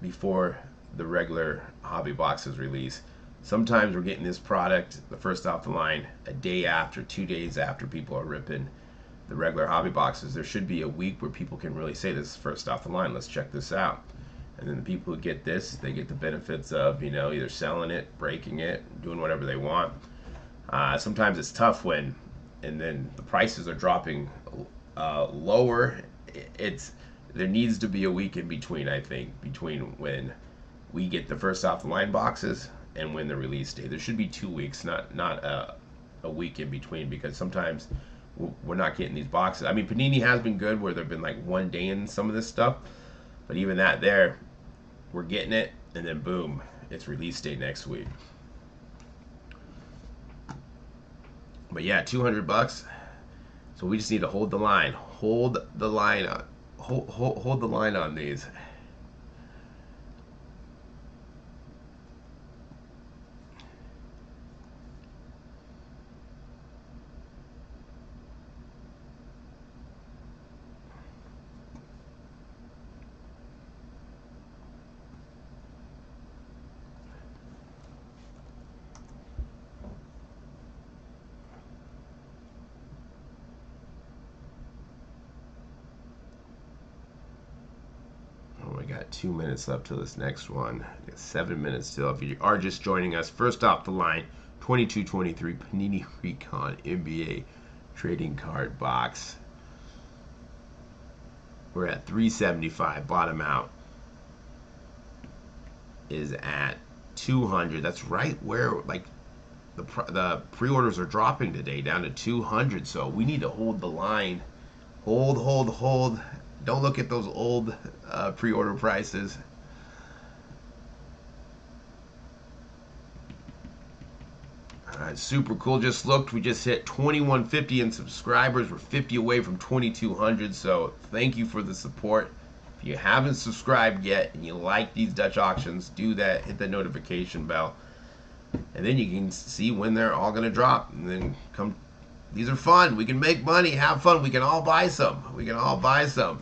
before the regular hobby boxes release. Sometimes we're getting this product, the first off the line, a day after, 2 days after people are ripping the regular hobby boxes. There should be a week where people can really say, this is first off the line, let's check this out. And then the people who get this, they get the benefits of, either selling it, breaking it, doing whatever they want. Sometimes it's tough when, and then the prices are dropping lower. There needs to be a week in between, I think, between when we get the first off the line boxes and when the release date. There should be 2 weeks, not a week in between, because sometimes we're not getting these boxes. I mean, Panini has been good where there've been like 1 day in some of this stuff, but even that there, we're getting it, and then boom, it's release date next week. But yeah, $200. So we just need to hold the line. Hold the line on. Hold the line on these. We got 2 minutes left to this next one. 7 minutes still. If you are just joining us, first off the line, 22-23 Panini Recon NBA trading card box. We're at 375. Bottom out is at 200. That's right where like the pre-orders are dropping today, down to 200. So we need to hold the line. Hold. Don't look at those old pre-order prices. Alright, super cool. Just looked. We just hit 2150 in subscribers. We're 50 away from 2200. So thank you for the support. If you haven't subscribed yet and you like these Dutch auctions, do that. Hit the notification bell. And then you can see when they're all going to drop. And then come. These are fun. We can make money, have fun. We can all buy some.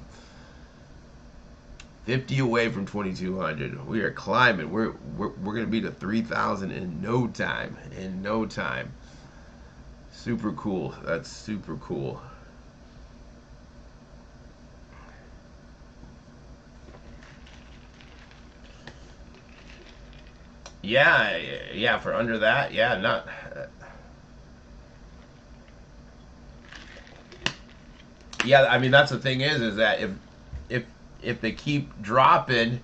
50 away from 2200. We are climbing. We're going to be to 3000 in no time. Super cool. That's super cool. Yeah, for under that. Yeah, not yeah, I mean, that's the thing is that if they keep dropping,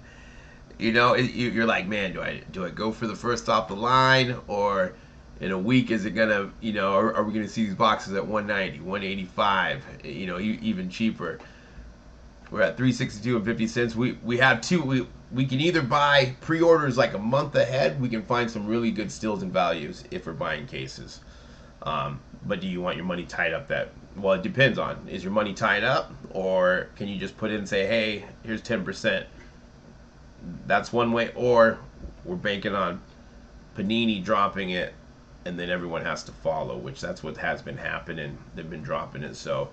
you're like, man, do I go for the first off the line, or in a week is it gonna, are we gonna see these boxes at 190, 185, even cheaper? We're at 362 and 50 cents. We have two. We can either buy pre-orders like a month ahead. We can find some really good steals and values if we're buying cases. But do you want your money tied up that? Well, it depends on, is your money tied up, or can you just put in and say, hey, here's 10%? That's one way. Or we're banking on Panini dropping it, and then everyone has to follow, which that's what has been happening. They've been dropping it. So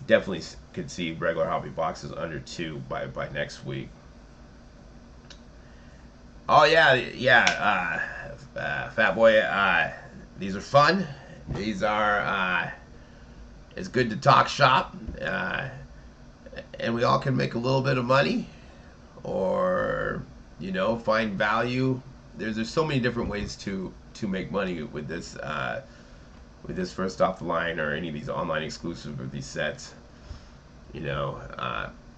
definitely could see regular hobby boxes under 2 by next week. Oh yeah, Fat Boy. These are fun. These are. It's good to talk shop, and we all can make a little bit of money, or find value. There's so many different ways to make money with this first off the line or any of these online exclusive of these sets.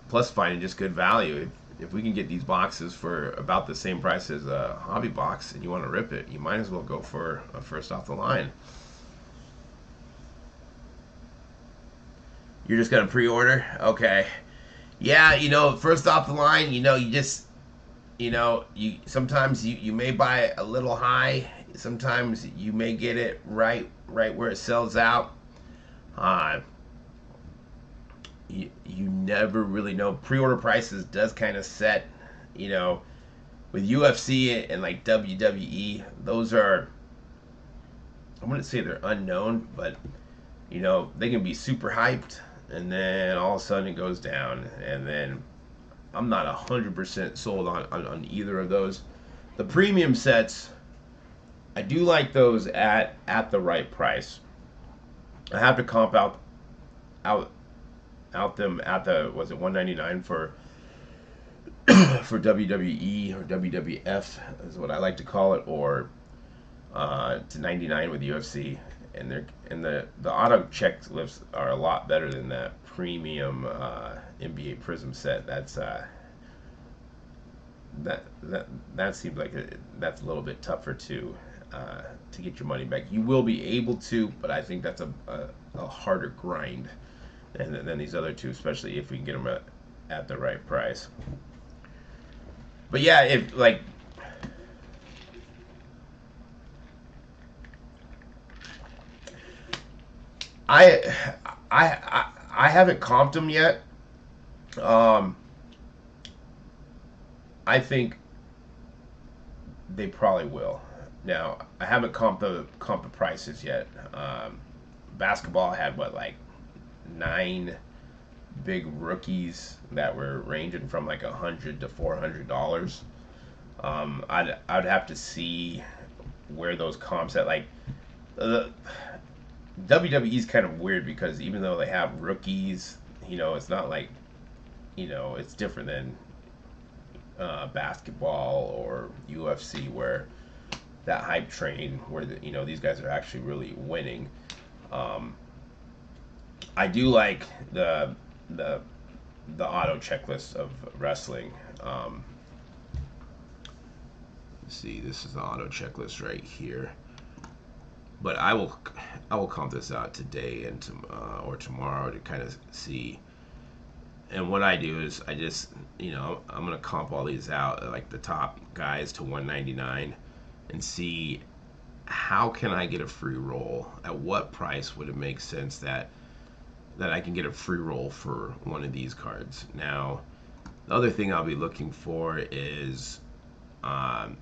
Plus finding just good value. If we can get these boxes for about the same price as a hobby box, and you want to rip it, you might as well go for a first off the line. You're just gonna pre-order? Okay. Yeah, first off the line, you just, sometimes you may buy a little high. Sometimes you may get it right where it sells out. You never really know. Pre-order prices does kind of set, with UFC and like WWE, those are, I wouldn't say they're unknown, but you know, they can be super hyped and then all of a sudden it goes down. And then I'm not 100% sold on either of those. The premium sets, I do like those at the right price. I have to comp out out them at the, was it 199 for WWE or WWF is what I like to call it, or to 99 with UFC, and the auto checklists are a lot better than that premium NBA Prism set. That seems like that's a little bit tougher to get your money back. You will be able to, but I think that's a harder grind than these other two, especially if we can get them at the right price. But yeah, if like I I haven't comped them yet. Um, I think they probably will. Now I haven't comped the prices yet. Basketball had what, like 9 big rookies that were ranging from like $100 to $400. I'd have to see where those comps at, like the WWE is kind of weird because even though they have rookies, you know, it's not like, you know, it's different than basketball or UFC where that hype train where you know, these guys are actually really winning. Um, I do like the the auto checklist of wrestling. Let's see, this is the auto checklist right here. But I will comp this out today and or tomorrow to kind of see. And what I do is I just, you know, I'm gonna comp all these out, like the top guys to 199, and see how can I get a free roll. At what price would it make sense that I can get a free roll for one of these cards? Now, the other thing I'll be looking for is um,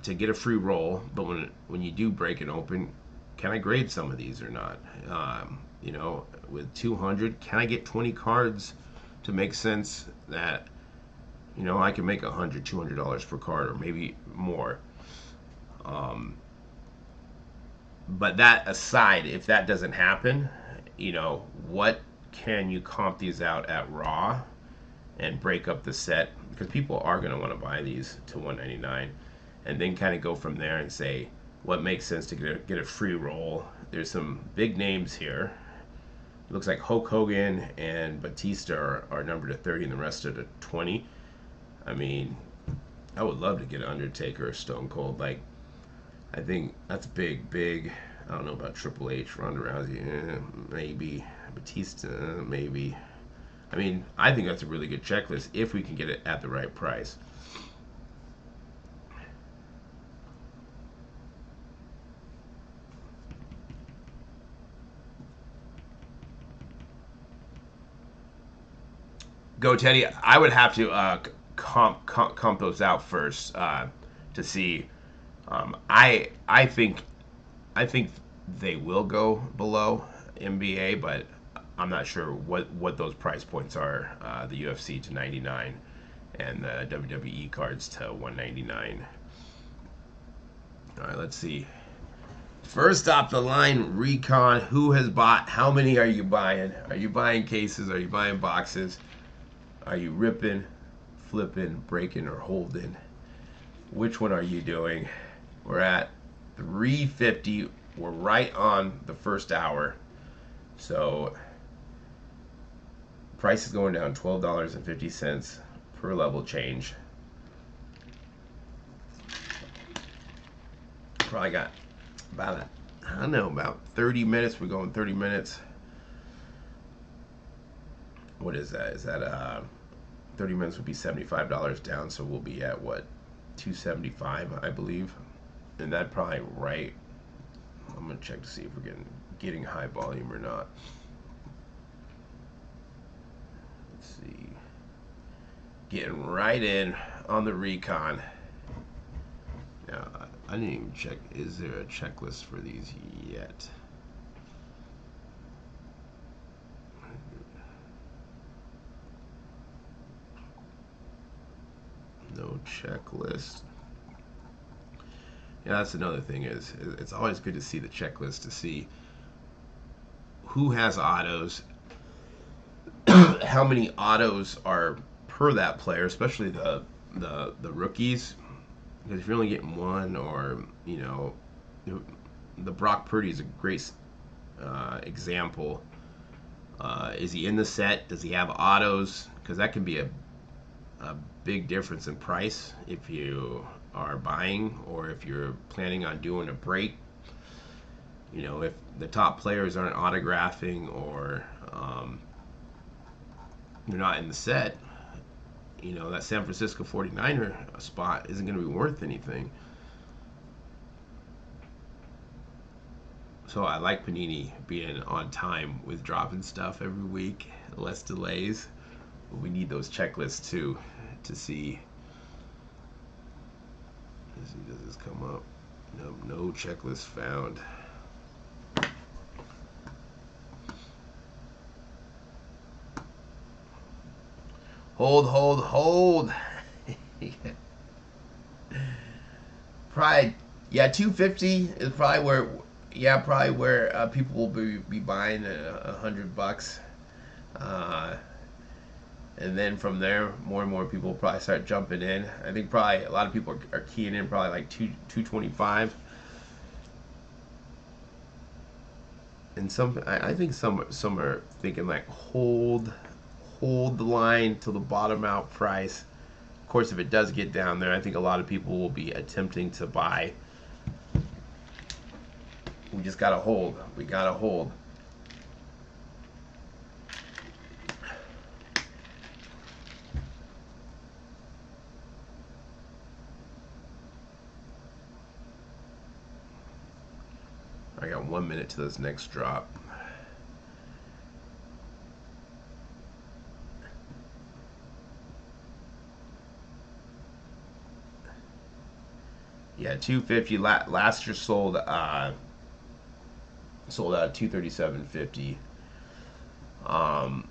to get a free roll, but when you do break it open, can I grade some of these or not? You know, with 200, can I get 20 cards to make sense that, you know, I can make $100, $200 per card or maybe more? Um, but that aside, if that doesn't happen, you know, what can you comp these out at raw and break up the set? Because people are going to want to buy these to 199, and then kind of go from there and say what makes sense to get a free roll. There's some big names here. It looks like Hulk Hogan and Batista are numbered to 30 and the rest are to 20. I mean, I would love to get an Undertaker or Stone Cold. Like, I think that's big. I don't know about Triple H, Ronda Rousey, maybe. Batista, maybe. I mean, I think that's a really good checklist if we can get it at the right price. Go Teddy. I would have to comp those out first to see. I think they will go below NBA, but I'm not sure what those price points are. The UFC to 99 and the WWE cards to 199. All right, let's see. First off the line, Recon. Who has bought? How many are you buying? Are you buying cases? Are you buying boxes? Are you ripping, flipping, breaking, or holding? Which one are you doing? We're at 350. We're right on the first hour. So price is going down $12.50 per level change. Probably got about, I don't know, about 30 minutes. We're going 30 minutes. What is that? Is that 30 minutes would be $75 down, so we'll be at what, 275, I believe. And that probably right. I'm gonna check to see if we're getting high volume or not. Let's see. Getting right in. on the Recon. Now, I didn't even check. Is there a checklist for these yet? No checklist. Yeah, that's another thing. Is it's always good to see the checklist to see who has autos, how many autos are per that player, especially the rookies. Because if you're only getting one, or the Brock Purdy is a great example. Is he in the set? Does he have autos? Because that can be a big difference in price if you are buying or if you're planning on doing a break. If the top players aren't autographing or they're not in the set, that San Francisco 49er spot isn't going to be worth anything. So I like Panini being on time with dropping stuff every week, less delays. But we need those checklists too to see. Does this come up? No checklist found. Hold. Probably, yeah, 250 is probably where people will be buying $100. And then from there, more and more people will probably start jumping in. I think probably a lot of people are keying in probably like 225. And I think some are thinking like hold the line till the bottom out price. Of course, if it does get down there, I think a lot of people will be attempting to buy. We just gotta hold. We gotta hold. I got 1 minute to this next drop. Yeah, 250. Last year sold out 237.50.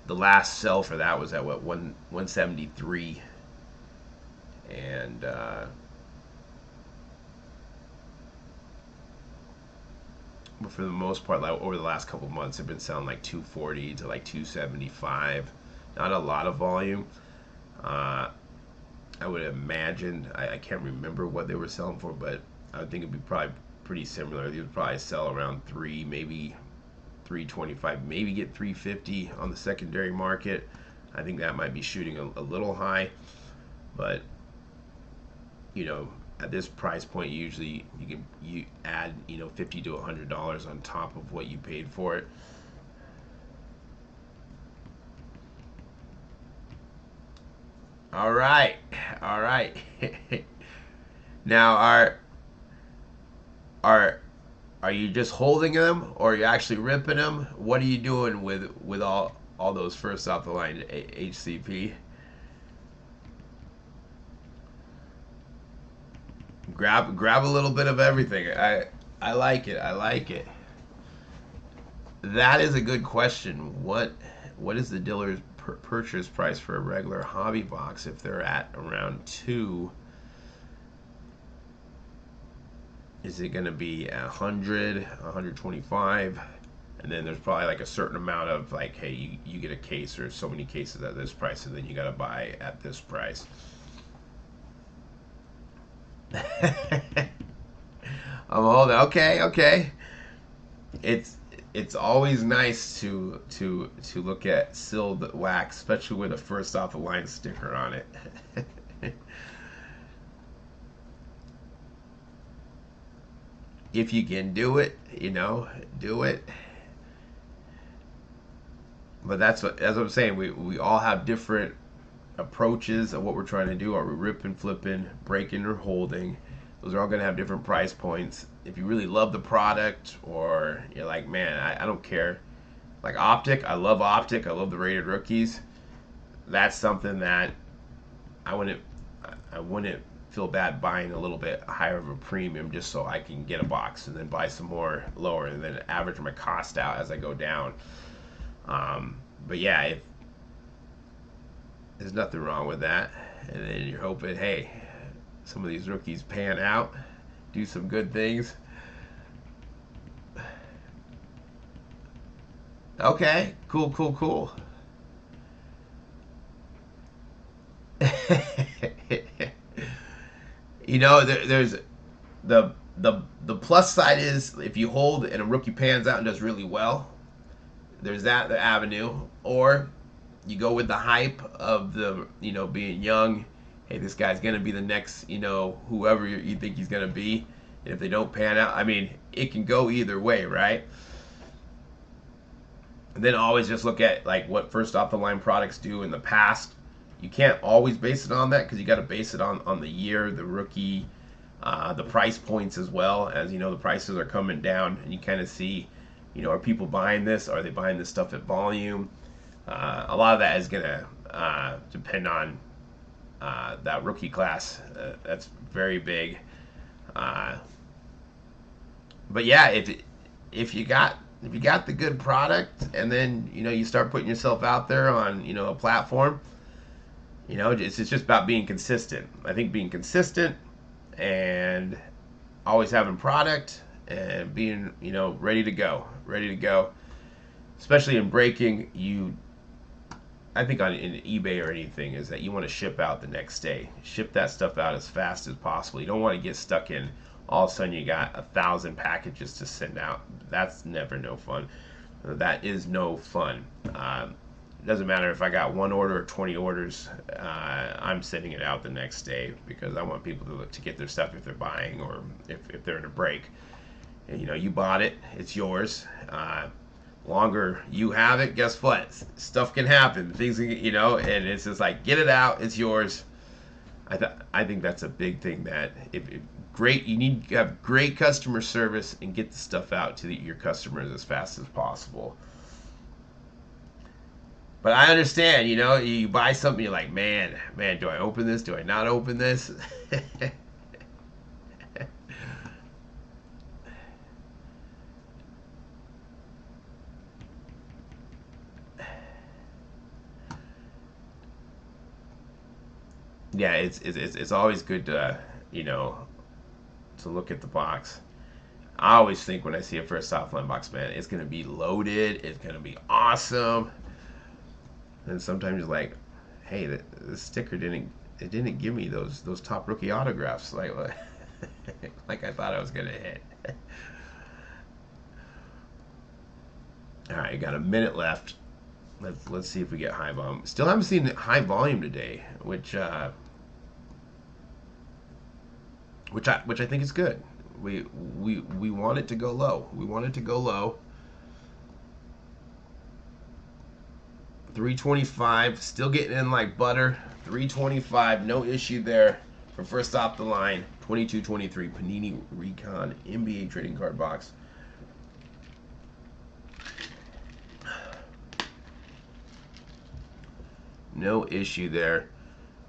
The last sell for that was at what 173, and but for the most part, like over the last couple months, they've been selling like 240 to like 275. Not a lot of volume. I would imagine, I can't remember what they were selling for, but I would think it'd be probably pretty similar. They would probably sell around 3, maybe 325, maybe get 350 on the secondary market. I think that might be shooting a little high, but at this price point, usually you add $50 to $100 on top of what you paid for it. All right. Now, are you just holding them, or are you actually ripping them? What are you doing with all those first off the line HCP? Grab a little bit of everything. I like it. That is a good question. What is the dealer's purchase price for a regular hobby box if they're at around 2? Is it going to be 100, 125? And then there's probably like a certain amount of like, hey, you get a case or so many cases at this price, and then you got to buy at this price. I'm holding. Okay. It's always nice to look at sealed wax, especially with a first off the line sticker on it. If you can do it, do it. But that's what I'm saying. We all have different approaches of what we're trying to do. Are we ripping, flipping, breaking, or holding? Those are all going to have different price points. If you really love the product, or you're like, man, I don't care. Like Optic, I love Optic. I love the rated rookies. That's something that I I wouldn't feel bad buying a little bit higher of a premium just so I can get a box and then buy some more lower and then average my cost out as I go down. But yeah, if there's nothing wrong with that, and then you're hoping, hey, some of these rookies pan out, do some good things. Okay, cool, cool, cool. You know, there's the plus side is if you hold and a rookie pans out and does really well, there's that the avenue, or you go with the hype of the being young. Hey, this guy's gonna be the next whoever you think he's gonna be, and if they don't pan out, I mean, it can go either way, right? And then always just look at like what first off the line products do in the past. You can't always base it on that because you got to base it on the year, the rookie, the price points as well. As you know, the prices are coming down, and you kind of see, are people buying this? Are they buying this stuff at volume? A lot of that is gonna depend on that rookie class. That's very big. But yeah, if you got the good product, and then you start putting yourself out there on a platform, it's just about being consistent. I think being consistent and always having product and being ready to go, especially in breaking. I think in eBay or anything is that you want to ship out the next day. Ship that stuff out as fast as possible. You don't want to get stuck in all of a sudden you got 1,000 packages to send out. That's never no fun. That is no fun. It doesn't matter if I got one order or 20 orders. I'm sending it out the next day because I want people to get their stuff if they're buying or if they're in a break. And, you bought it. It's yours. Longer you have it, guess what? Stuff can happen. Things can, and it's just like, get it out. It's yours. I think that's a big thing that you need to have great customer service and get the stuff out to your customers as fast as possible. But I understand, you buy something, you're like, man, do I open this? Do I not open this? Yeah, it's always good to to look at the box. I always think when I see a first offline box, man, it's gonna be loaded. It's gonna be awesome. And sometimes you're like, hey, the sticker didn't give me those top rookie autographs like like I thought I was gonna hit. All right, got a minute left. Let's see if we get high volume. Still haven't seen high volume today, which I think is good. We want it to go low. We want it to go low. 325, still getting in like butter. 325, no issue there for first off the line. 22-23 Panini Recon NBA trading card box. No issue there.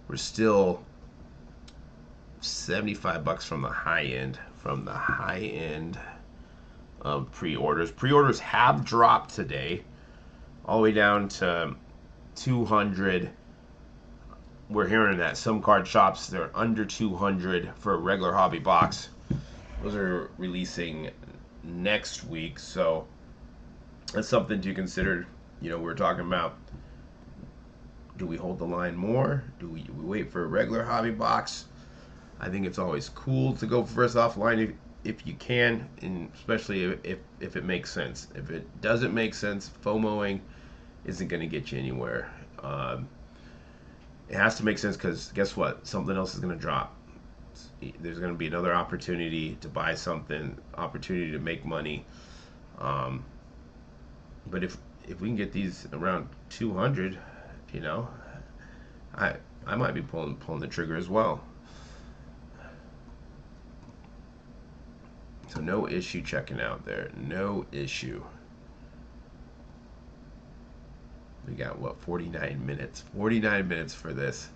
We're still $75 from the high end. Of pre-orders. Pre-orders have dropped today, all the way down to 200. We're hearing that some card shops, they're under 200 for a regular hobby box. Those are releasing next week, so that's something to consider. We're talking about, do we hold the line more? Do we wait for a regular hobby box? I think it's always cool to go first offline if you can, and especially if it makes sense. If it doesn't make sense, FOMOing isn't going to get you anywhere. It has to make sense because guess what? Something else is going to drop. There's going to be another opportunity to buy something, opportunity to make money. But if we can get these around 200, I might be pulling the trigger as well. So no issue checking out there. No issue. We got what, 49 minutes. 49 minutes for this.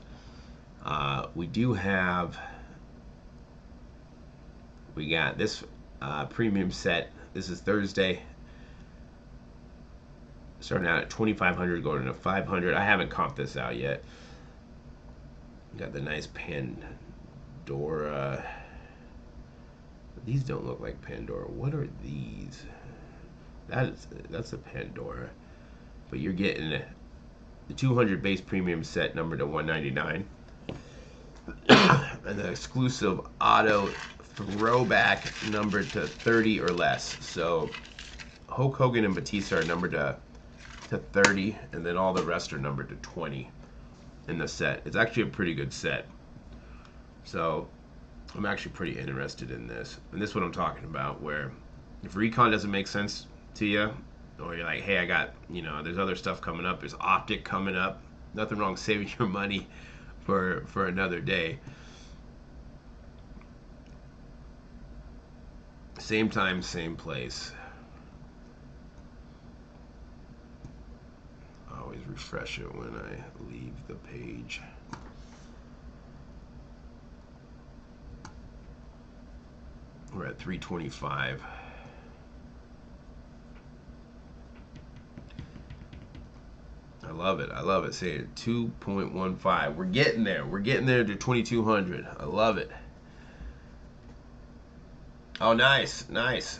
We do have, we got this premium set. This is Thursday, starting out at 2,500, going to 500. I haven't comped this out yet. Got the nice Pandora. These don't look like Pandora. What are these? That's a Pandora. But you're getting the 200 base premium set numbered to 199, and the exclusive auto throwback numbered to 30 or less. So Hulk Hogan and Batista are numbered to 30, and then all the rest are numbered to 20 in the set. It's actually a pretty good set. So I'm actually pretty interested in this. And this is what I'm talking about, where if Recon doesn't make sense to you, or you're like, hey, I got, there's other stuff coming up. There's Optic coming up. Nothing wrong saving your money for another day. Same time, same place. I always refresh it when I leave the page. We're at 325. I love it. I love it. Say it. 2.15. We're getting there. We're getting there to 2,200. I love it. Oh, nice. Nice.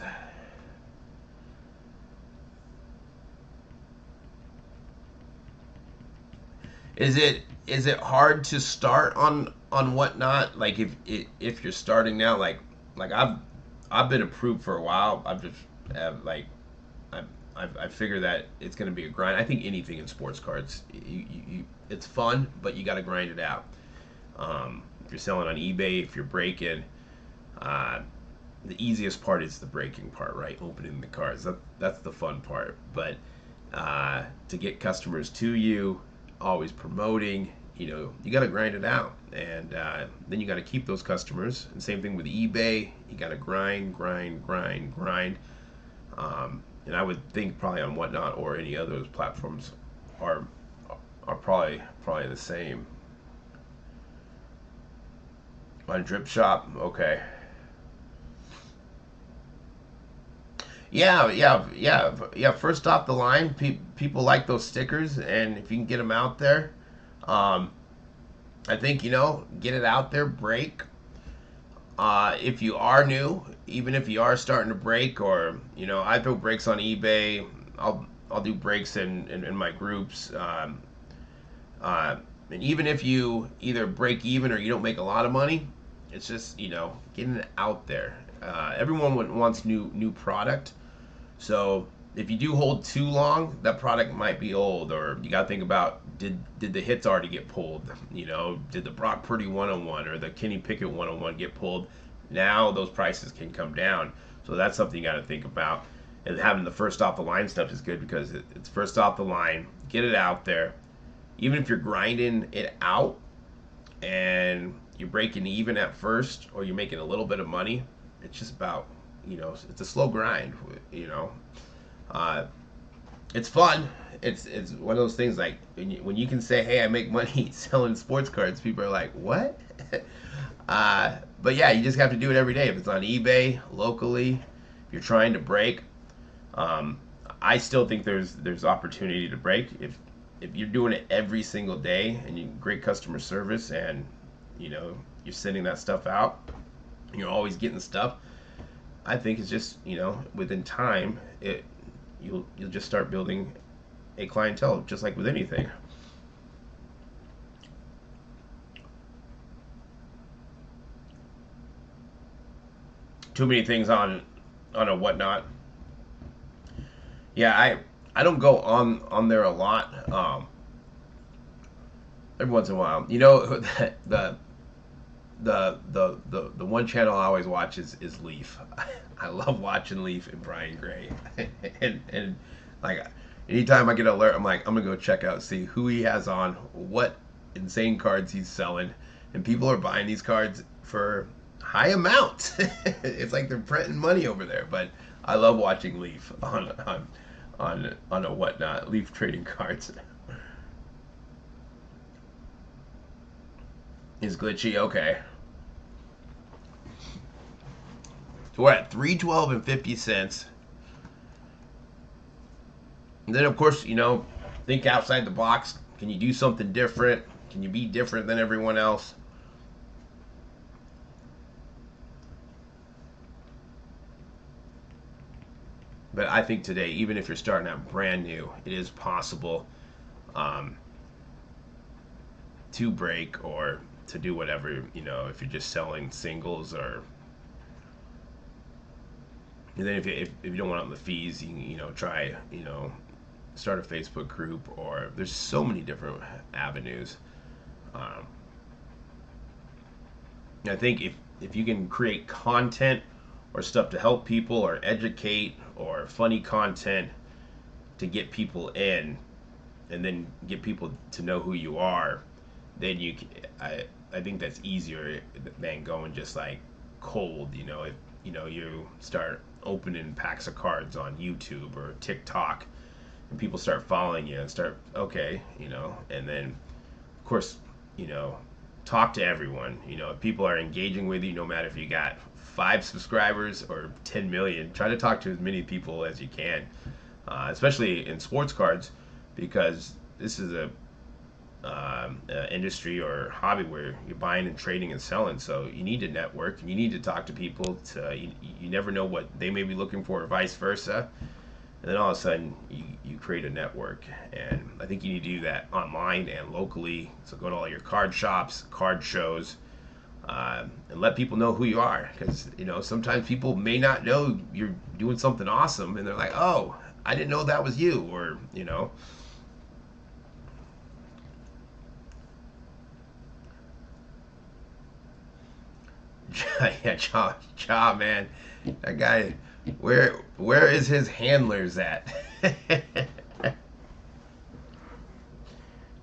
Is it hard to start on whatnot? Like if you're starting now, like I've been approved for a while. I've just like I figure that it's going to be a grind. I think anything in sports cards, it's fun, but you got to grind it out. If you're selling on eBay, if you're breaking, the easiest part is the breaking part, right? Opening the cards. That's the fun part. But to get customers to you, always promoting, you got to grind it out, and then you got to keep those customers. And same thing with eBay. You got to grind. And I would think probably on Whatnot or any other platforms are probably the same. On Drip Shop, okay. Yeah. First off the line, people like those stickers, and if you can get them out there, um, I think get it out there, break. If you are new, even if you are starting to break, or I throw breaks on eBay. I'll do breaks in my groups. And even if you either break even or you don't make a lot of money, it's just getting it out there. Everyone wants new product, so if you do hold too long, that product might be old, or you got to think about did the hits already get pulled? Did the Brock Purdy 101 or the Kenny Pickett 101 get pulled? Now those prices can come down, so that's something you got to think about. And having the first off the line stuff is good because it's first off the line. Get it out there, even if you're grinding it out and you're breaking even at first, or you're making a little bit of money. It's just about it's a slow grind. It's fun. It's one of those things, like when you can say, hey, I make money selling sports cards, people are like, what? But yeah, you just have to do it every day. If it's on eBay, locally, if you're trying to break, I still think there's opportunity to break. If you're doing it every single day and you great customer service, and you're sending that stuff out, and you're always getting stuff, I think it's just within time you'll just start building a clientele, just like with anything. Too many things on a Whatnot. Yeah, I don't go on there a lot. Every once in a while, the the one channel I always watch is Leaf. I love watching Leaf and Brian Gray, and like anytime I get an alert, I'm like, I'm gonna go check out, see who he has on, what insane cards he's selling, and people are buying these cards for high amounts. It's like they're printing money over there. But I love watching Leaf on a Whatnot, Leaf trading cards. Is glitchy. Okay. We're at 312 and 50 cents. And then, of course, think outside the box. Can you do something different? Can you be different than everyone else? But I think today, even if you're starting out brand new, it is possible um, to break or to do whatever, if you're just selling singles or. And then if you don't want the fees, you try, start a Facebook group, or there's so many different avenues. Um, I think if you can create content or stuff to help people or educate or funny content to get people in, and then get people to know who you are, then I think that's easier than going just like cold. If you start opening packs of cards on YouTube or TikTok, and people start following you and start and then of course talk to everyone. If people are engaging with you, no matter if you got 5 subscribers or 10 million, try to talk to as many people as you can, especially in sports cards, because this is a industry or hobby where you're buying and trading and selling. So you need to network and you need to talk to people. You never know what they may be looking for, or vice versa. And then all of a sudden, you create a network. And I think you need to do that online and locally. So go to all your card shops, card shows, and let people know who you are. Because, sometimes people may not know you're doing something awesome. And they're like, oh, I didn't know that was you. Or, yeah, Cha, man. That guy, where is his handlers at?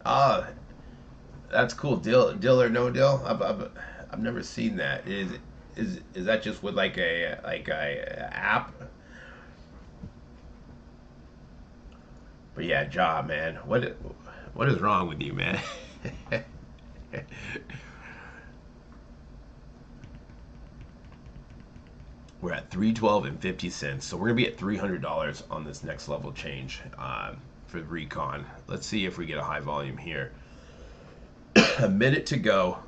Oh, that's cool. Dill or no dill? I've never seen that. Is that just with like a app? But yeah, job, man. What is wrong with you, man? We're at 312 and 50 cents, so we're gonna be at $300 on this next level change for the Recon. Let's see if we get a high volume here. A minute to go.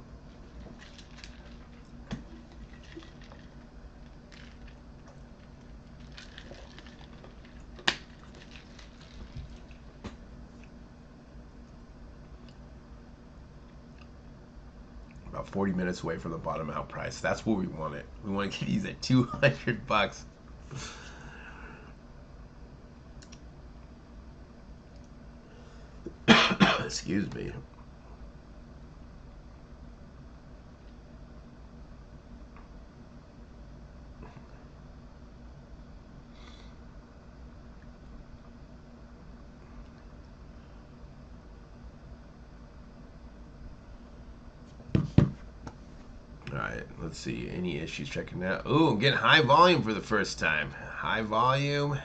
About 40 minutes away from the bottom out price. That's where we want it. We want to get these at 200 bucks. Excuse me. Alright, let's see. Any issues checking that? Ooh, I'm getting high volume for the first time. High volume.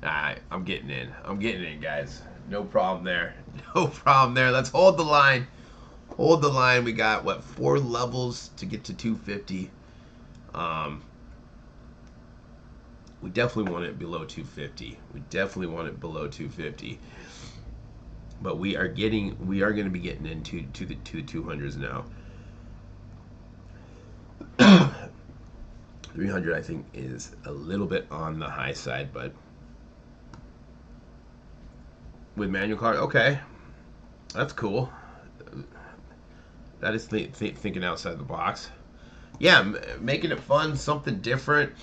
Alright, I'm getting in. I'm getting in, guys. No problem there. No problem there. Let's hold the line. Hold the line. We got, what, 4 levels to get to 250. We definitely want it below 250. We definitely want it below 250. But we are going to be getting into the 200s now. 300 I think is a little bit on the high side, but with manual card, okay, that's cool. That is thinking outside the box. Yeah, making it fun, something different.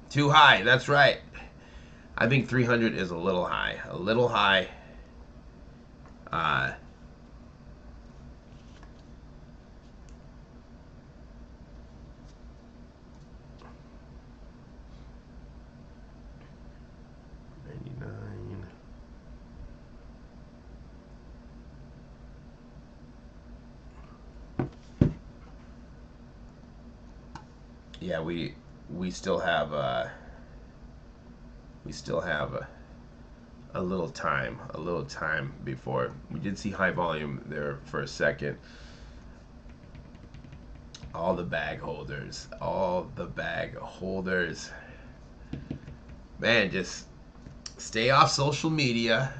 Too high, that's right. I think 300 is a little high. A little high. Uh, yeah, we still have we still have a little time before we did see high volume there for a second. All the bag holders, man, just stay off social media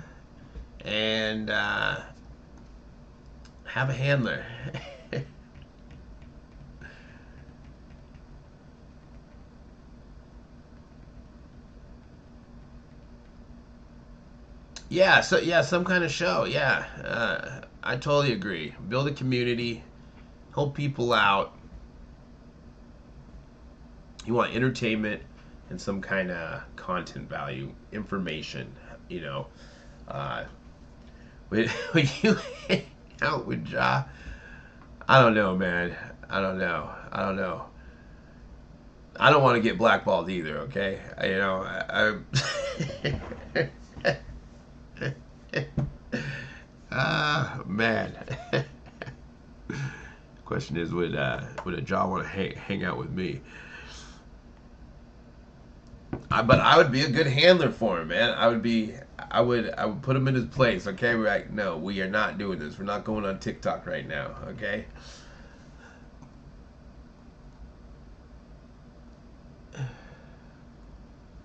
and have a handler. Yeah, so yeah, some kind of show. Yeah, I totally agree. Build a community, help people out. You want entertainment and some kind of content value, information. You know, uh, when you hang out with Ja, I don't know, man. I don't know. I don't know. I don't want to get blackballed either. Okay, you know, man. Question is, would a Ja want to hang out with me? But I would be a good handler for him, man. I would put him in his place. Okay, we're like, no, we are not doing this. We're not going on TikTok right now. Okay.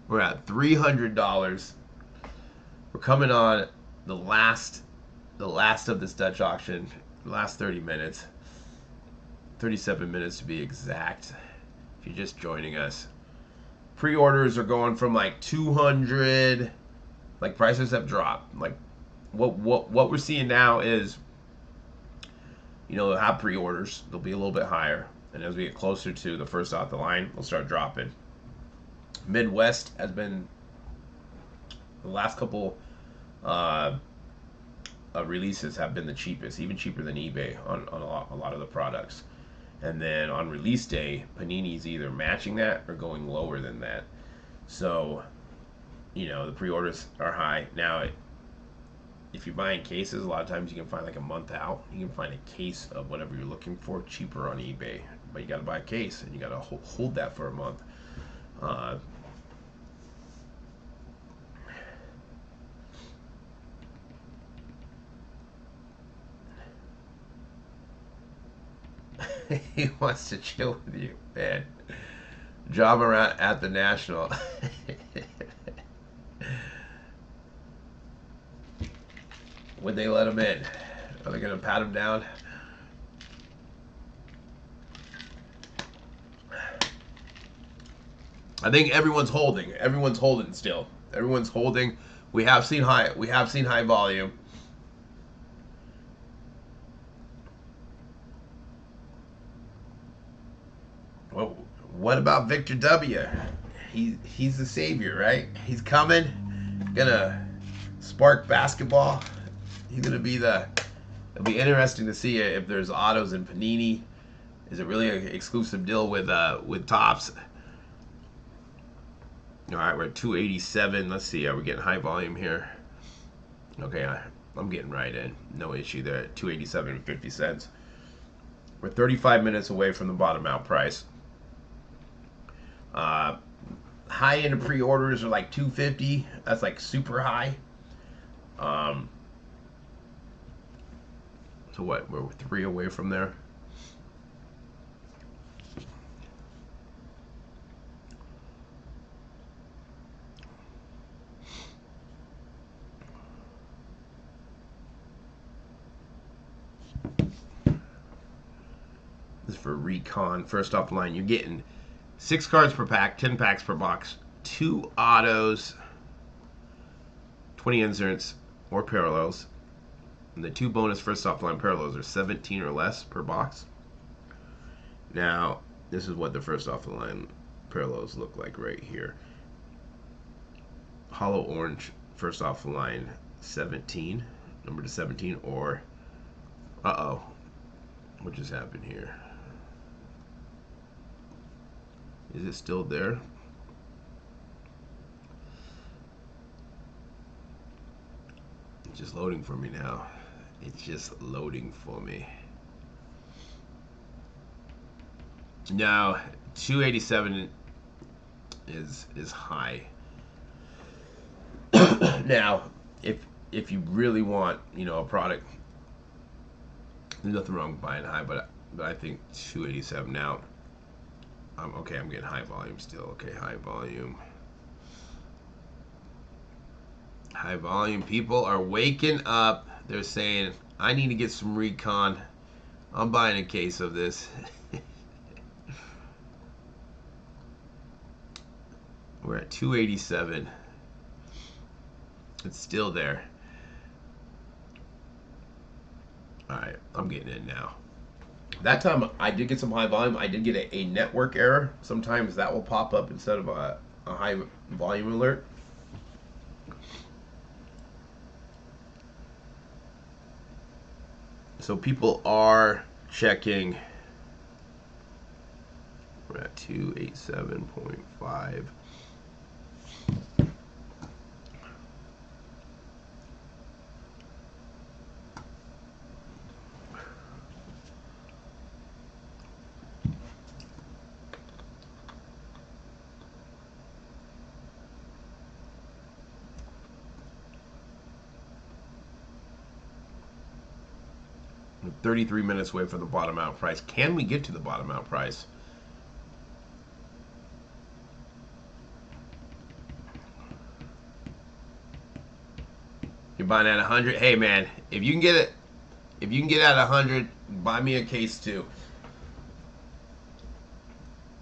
We're at $300. We're coming on the last of this Dutch auction. Last 30 minutes, 37 minutes to be exact. If you're just joining us, pre-orders are going from like 200. Like prices have dropped. Like what we're seeing now is, they'll have pre-orders. They'll be a little bit higher, and as we get closer to the first off the line, they'll start dropping. Midwest has been the last couple releases have been the cheapest, even cheaper than eBay on a lot of the products. And then on release day, Panini's either matching that or going lower than that. So, the pre-orders are high. Now, if you're buying cases, a lot of times you can find like a month out. You can find a case of whatever you're looking for cheaper on eBay. But you got to buy a case, and you got to hold that for a month. He wants to chill with you, man. Job around at the National. Would they let him in? Are they gonna pat him down? I think everyone's holding. Everyone's holding still. Everyone's holding. We have seen high volume. Well, what about Victor W? He's the savior, right? He's coming, gonna spark basketball. He's gonna be It'll be interesting to see if there's autos in Panini. Is it really an exclusive deal with Topps? All right, we're at 287. Let's see. Are we getting high volume here? Okay, I'm getting right in. No issue there at 287.50. We're 35 minutes away from the bottom out price. High end pre-orders are like 250. That's like super high. So what? We're 3 away from there. This is for Recon. First off the line, you're getting 6 cards per pack, 10 packs per box, 2 autos, 20 inserts or parallels. And the 2 bonus first off the line parallels are 17 or less per box. Now, this is what the first off the line parallels look like right here. Hollow orange first off the line 17, number to 17, or what just happened here? Is it still there? It's just loading for me now. It's just loading for me. Now, 287 is high. Now, if you really want, a product, there's nothing wrong with buying high, but I think 287 now. Okay, I'm getting high volume still. Okay, high volume. High volume. People are waking up. They're saying, I need to get some Recon. I'm buying a case of this. We're at 287. It's still there. Alright, I'm getting in now. That time I did get some high volume. I did get a network error. Sometimes that will pop up instead of a high volume alert. So people are checking. We're at 287.5. We're 33 minutes away from the bottom out price. Can we get to the bottom out price? You're buying at 100. Hey man, if you can get it, if you can get at 100, buy me a case too.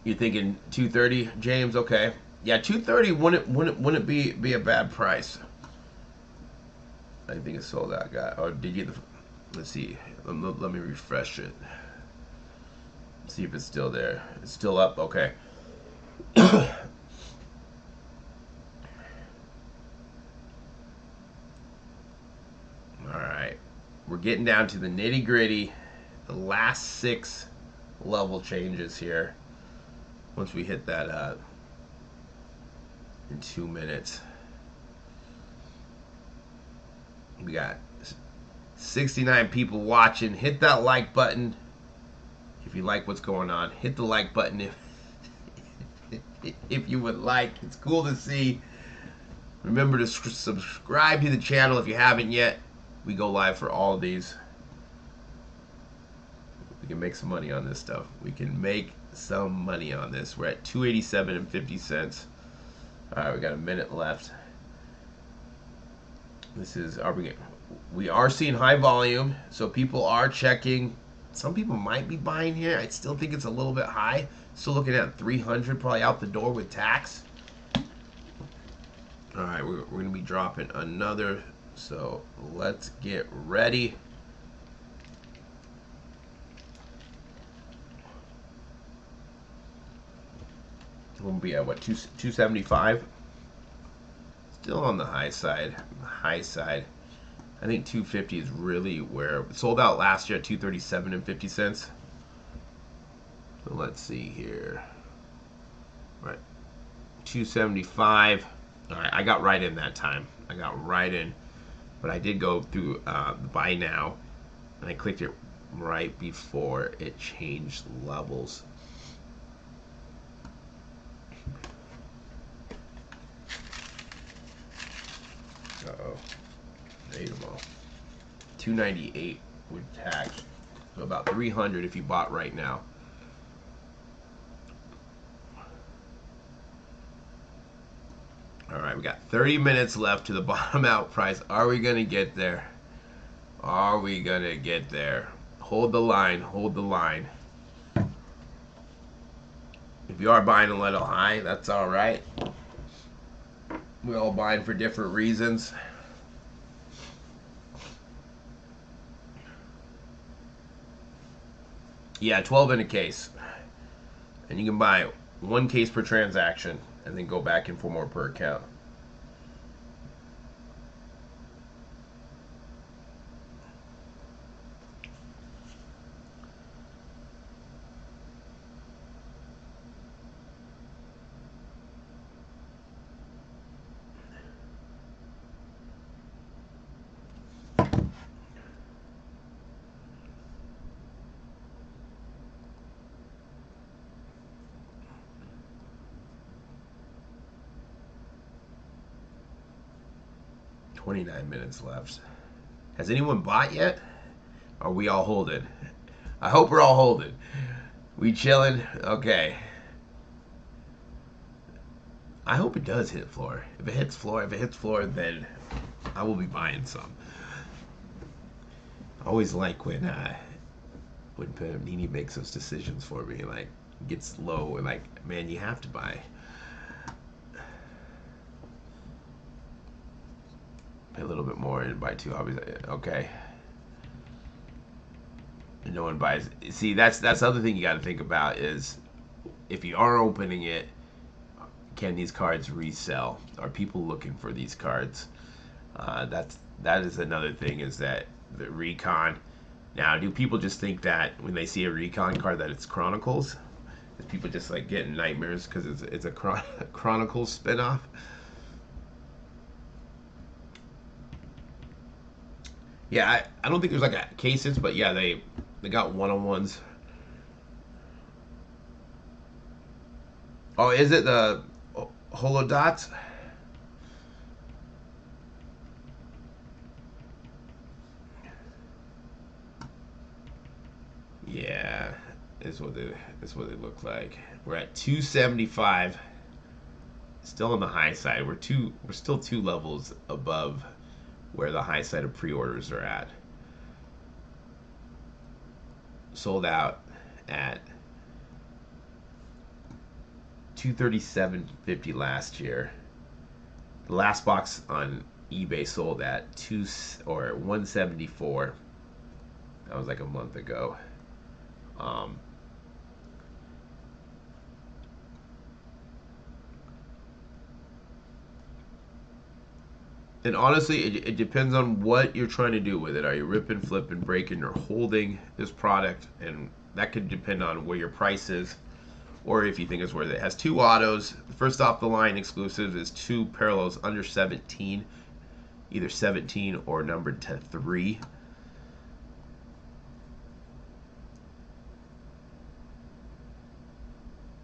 You're thinking 230, James? Okay, yeah, 230 wouldn't be a bad price. I think it's sold out, guy. Or did you get the? Let's see. Let me refresh it. See if it's still there. It's still up. Okay. All right. We're getting down to the nitty gritty. The last 6 level changes here. Once we hit that in 2 minutes. We got 69 people watching. Hit that like button if you like what's going on. Hit the like button if you would like. It's cool to see. Remember to subscribe to the channel if you haven't yet. We go live for all of these. We can make some money on this stuff. We can make some money on this. We're at 287.50. All right, we got a minute left. This is we are seeing high volume, so people are checking. Some people might be buying here. I still think it's a little bit high. Still looking at 300 probably out the door with tax. All right, we're going to be dropping another. So let's get ready. We'll be at what, 275? Still on the high side. High side. I think 250 is really where it sold out last year at 237.50. So let's see here. All right, 275. All right, I got right in that time. I got right in, but I did go through buy now, and I clicked it right before it changed levels. Uh-oh. Ate them all. 298 with tax. So about 300 if you bought right now. All right, we got 30 minutes left to the bottom out price. Are we going to get there? Are we going to get there? Hold the line. Hold the line. If you are buying a little high, that's all right. We're all buying for different reasons. Yeah, 12 in a case. And you can buy 1 case per transaction and then go back in for more per account. 29 minutes left. Has anyone bought yet? Are we all holding? I hope we're all holding. We chilling? Okay. I hope it does hit floor. If it hits floor, then I will be buying some. I always like when Panini makes those decisions for me, like gets low and like, man, you have to buy. Pay a little bit more and buy two hobbies. Okay. And no one buys. See, that's the other thing you got to think about is if you are opening it, can these cards resell? Are people looking for these cards? That is another thing, is that the Recon. Now, do people just think that when they see a Recon card that it's Chronicles? Is people just like getting nightmares because it's a Chronicles spinoff? Yeah, I don't think there's like a cases, but yeah, they got one-on-ones. Oh, is it the Holodots? Yeah, that's what they look like. We're at 275. Still on the high side. We're still 2 levels above where the high side of pre-orders are at. Sold out at $237.50 last year. The last box on eBay sold at 174. That was like a month ago. And honestly, it depends on what you're trying to do with it. Are you ripping, flipping, breaking, or holding this product? And that could depend on where your price is, or if you think it's worth it. It has 2 autos. The first off the line exclusive is 2 parallels under 17, either 17 or numbered to 3.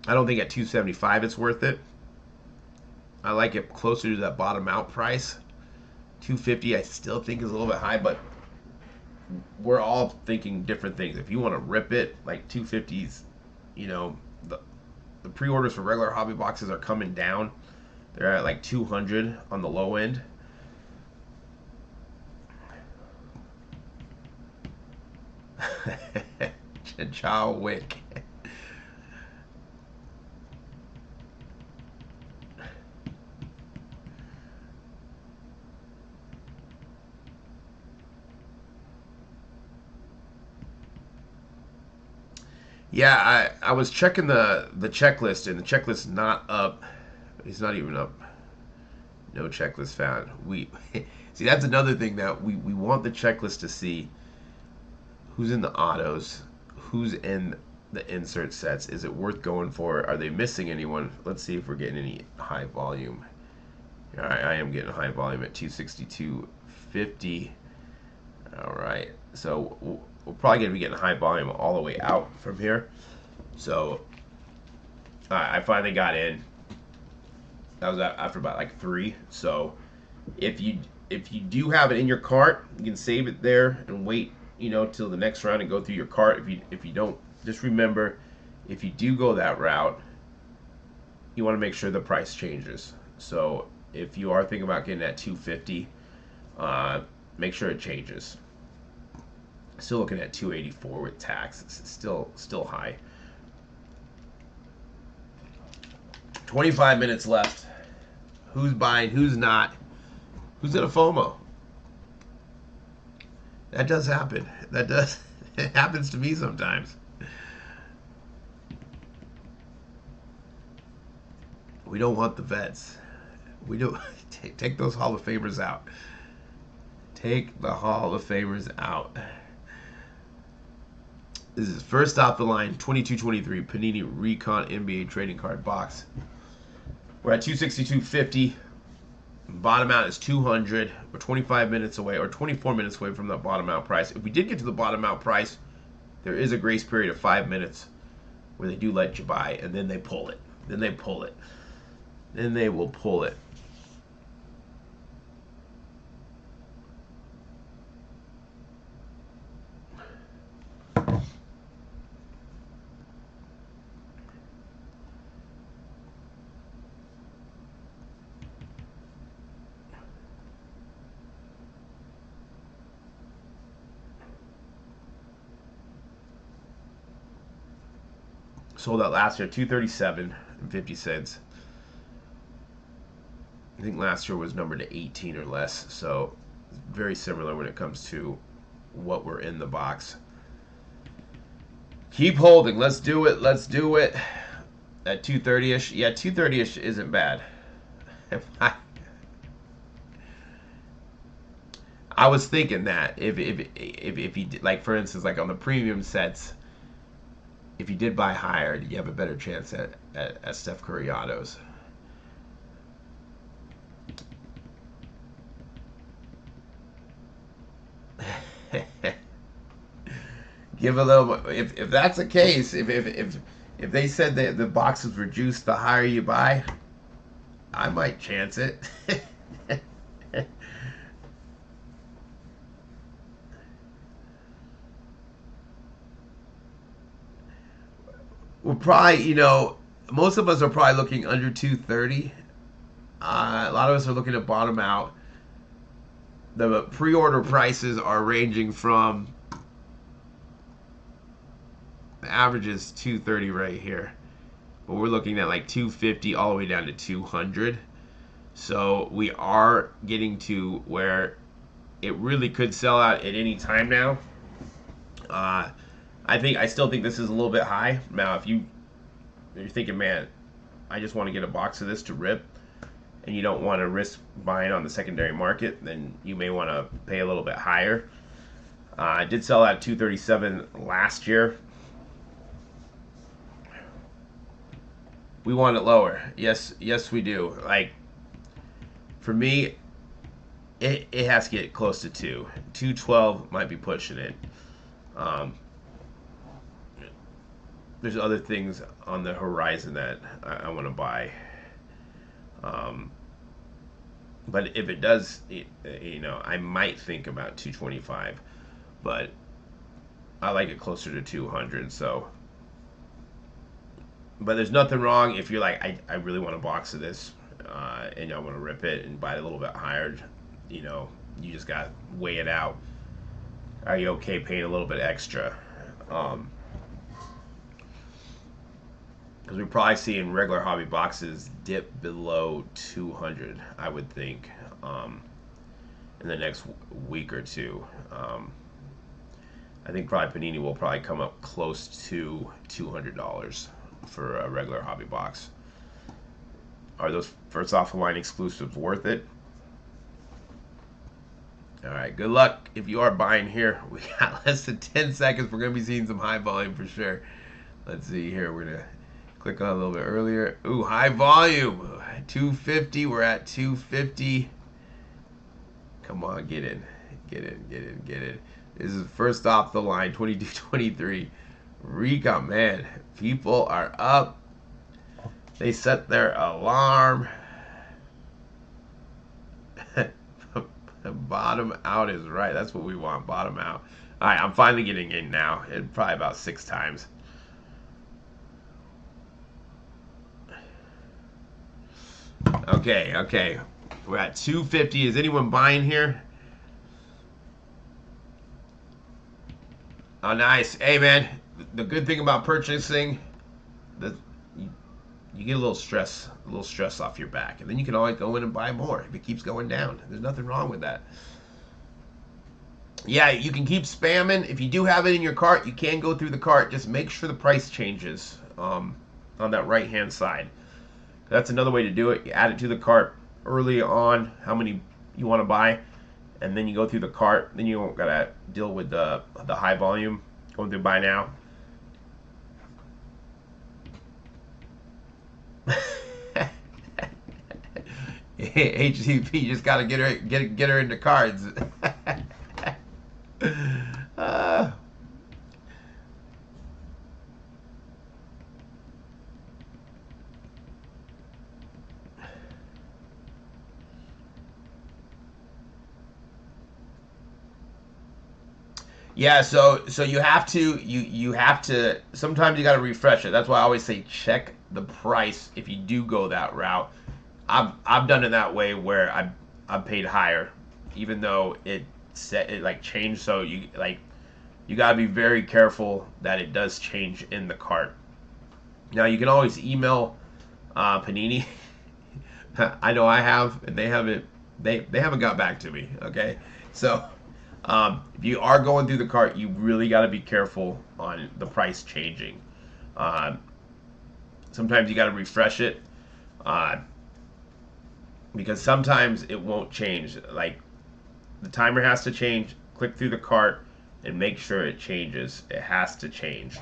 I don't think at 275 it's worth it. I like it closer to that bottom out price. 250 I still think is a little bit high, but we're all thinking different things. If you want to rip it, like 250s, you know, the pre-orders for regular hobby boxes are coming down. They're at like 200 on the low end. Chow Wick. Yeah, I was checking the checklist, and the checklist is not up. It's not even up. No checklist found. We see, that's another thing that we want the checklist to see who's in the autos, who's in the insert sets. Is it worth going for? Are they missing anyone? Let's see if we're getting any high volume. All right, I am getting high volume at 262.50. All right, so we're probably going to be getting high volume all the way out from here. So I finally got in. That was after about like 3. So if you do have it in your cart, you can save it there and wait, you know, till the next round and go through your cart. If you don't, just remember, if you do go that route, you want to make sure the price changes. So if you are thinking about getting at 250, make sure it changes. Still looking at 284 with tax. It's still high. 25 minutes left. Who's buying? Who's not? Who's in a FOMO? That does happen. It happens to me sometimes. We don't want the vets. We don't take those Hall of Famers out. Take the Hall of Famers out. This is first off the line, 22-23 Panini Recon NBA trading card box. We're at 262.50. Bottom out is 200. We're 25 minutes away, or 24 minutes away from that bottom out price. If we did get to the bottom out price, there is a grace period of 5 minutes where they do let you buy, and then they pull it. Then they pull it. Then they will pull it. Sold out last year, 237.50. I think last year was numbered to 18 or less, so very similar when it comes to what were in the box. Keep holding. Let's do it. Let's do it. At 230-ish. Yeah, 230-ish isn't bad. I was thinking that if you did, like for instance, like on the premium sets, if you did buy higher, you have a better chance at Steph Curry autos. Give a little. If that's the case, if they said that the boxes reduced the higher you buy, I might chance it. We're probably, most of us are probably looking under 230. A lot of us are looking to bottom out. The pre-order prices are ranging from, the average is 230 right here, but we're looking at like 250 all the way down to 200. So we are getting to where it really could sell out at any time now. I still think this is a little bit high. Now, if you're thinking, man, I just want to get a box of this to rip, and you don't want to risk buying on the secondary market, then you may want to pay a little bit higher. I did sell at 237 last year. We want it lower. Yes, we do. Like, for me, it has to get close to 212 might be pushing it. There's other things on the horizon that I want to buy. But if it does, I might think about 225, but I like it closer to 200. So, but there's nothing wrong if you're like, I really want a box of this, and I want to rip it and buy it a little bit higher. You just got to weigh it out. Are you okay paying a little bit extra? Because we're probably seeing regular hobby boxes dip below 200, I would think, in the next week or two. I think probably Panini will probably come up close to $200 for a regular hobby box. Are those first off the line exclusives worth it? All right, good luck if you are buying here. We got less than 10 seconds. We're going to be seeing some high volume for sure. Let's see here. We're going to click on a little bit earlier. Ooh, high volume. 250. We're at 250. Come on, get in. Get in. This is first off the line, 22-23. Recon, man. People are up. They set their alarm. Bottom out is right. That's what we want. Bottom out. All right, I'm finally getting in now. In probably about 6 times. Okay. We're at 250. Is anyone buying here? Oh, nice. Hey, man. The good thing about purchasing, you get a little stress off your back, and then you can always go in and buy more if it keeps going down. There's nothing wrong with that. Yeah, you can keep spamming. If you do have it in your cart, you can go through the cart. Just make sure the price changes on that right-hand side. That's another way to do it. You add it to the cart early on, how many you want to buy, and then you go through the cart. Then you don't gotta deal with the high volume going through buy now. HCP just gotta get her into cards. Yeah, so you have to sometimes you got to refresh it. That's why I always say check the price if you do go that route. I've done it that way where I've paid higher, even though it like changed. So you got to be very careful that it does change in the cart. Now you can always email Panini. I know I have, and they haven't got back to me. Okay, so if you are going through the cart, you really got to be careful on the price changing. Uh, Sometimes you got to refresh it uh, because sometimes it won't change. Like the timer has to change. Click through the cart and make sure it changes. It has to change.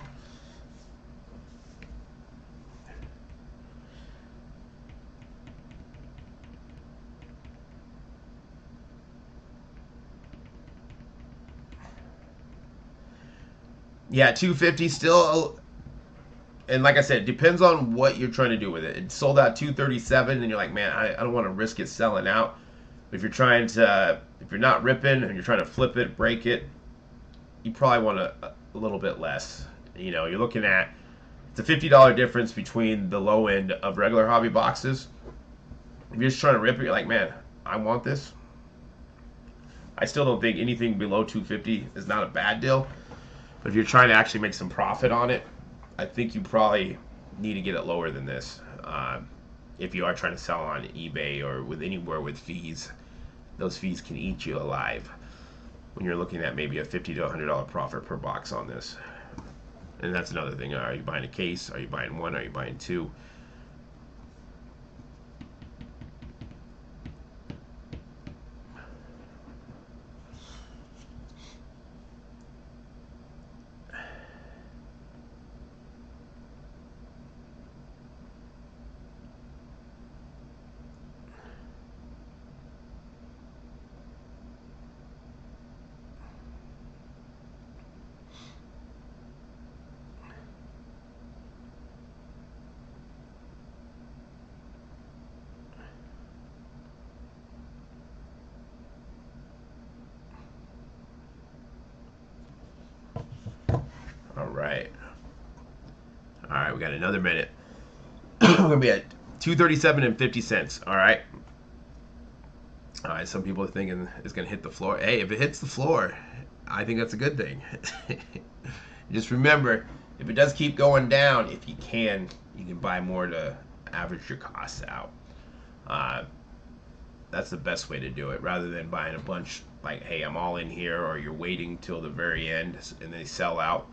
Yeah, 250 still, and like I said, it depends on what you're trying to do with it. It sold out 237, and you're like, man, I don't want to risk it selling out. If you're trying to, if you're not ripping and you're trying to flip it, break it, you probably want a little bit less. You know, you're looking at it's a $50 difference between the low end of regular hobby boxes. If you're just trying to rip it, you're like, man, I want this. I still don't think anything below 250 is not a bad deal. But if you're trying to actually make some profit on it, I think you probably need to get it lower than this. If you are trying to sell on eBay or with anywhere with fees, those fees can eat you alive when you're looking at maybe a $50 to $100 profit per box on this. And that's another thing. Are you buying a case? Are you buying one? Are you buying two? All right. All right, we got another minute. We're going to be at 237 and 50 cents. All right. All right, some people are thinking it's going to hit the floor. Hey, if it hits the floor, I think that's a good thing. Just remember, if it does keep going down, if you can buy more to average your costs out. Uh, that's the best way to do it, rather than buying a bunch like, hey, I'm all in here, or you're waiting till the very end and they sell out.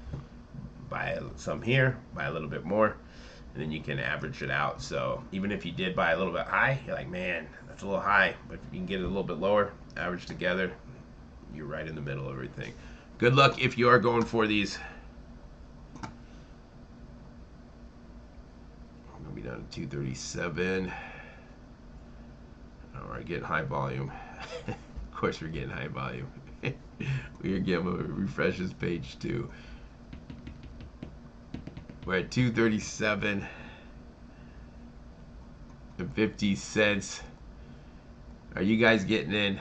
Buy some here, buy a little bit more, and then you can average it out. So even if you did buy a little bit high, you're like, man, that's a little high, but if you can get it a little bit lower, average together, you're right in the middle of everything. Good luck if you are going for these. I'm gonna be down to 237. Oh, we're getting high volume. Of course we're getting high volume. We're getting refreshes page 2. We're at 237 and 50 cents. Are you guys getting in?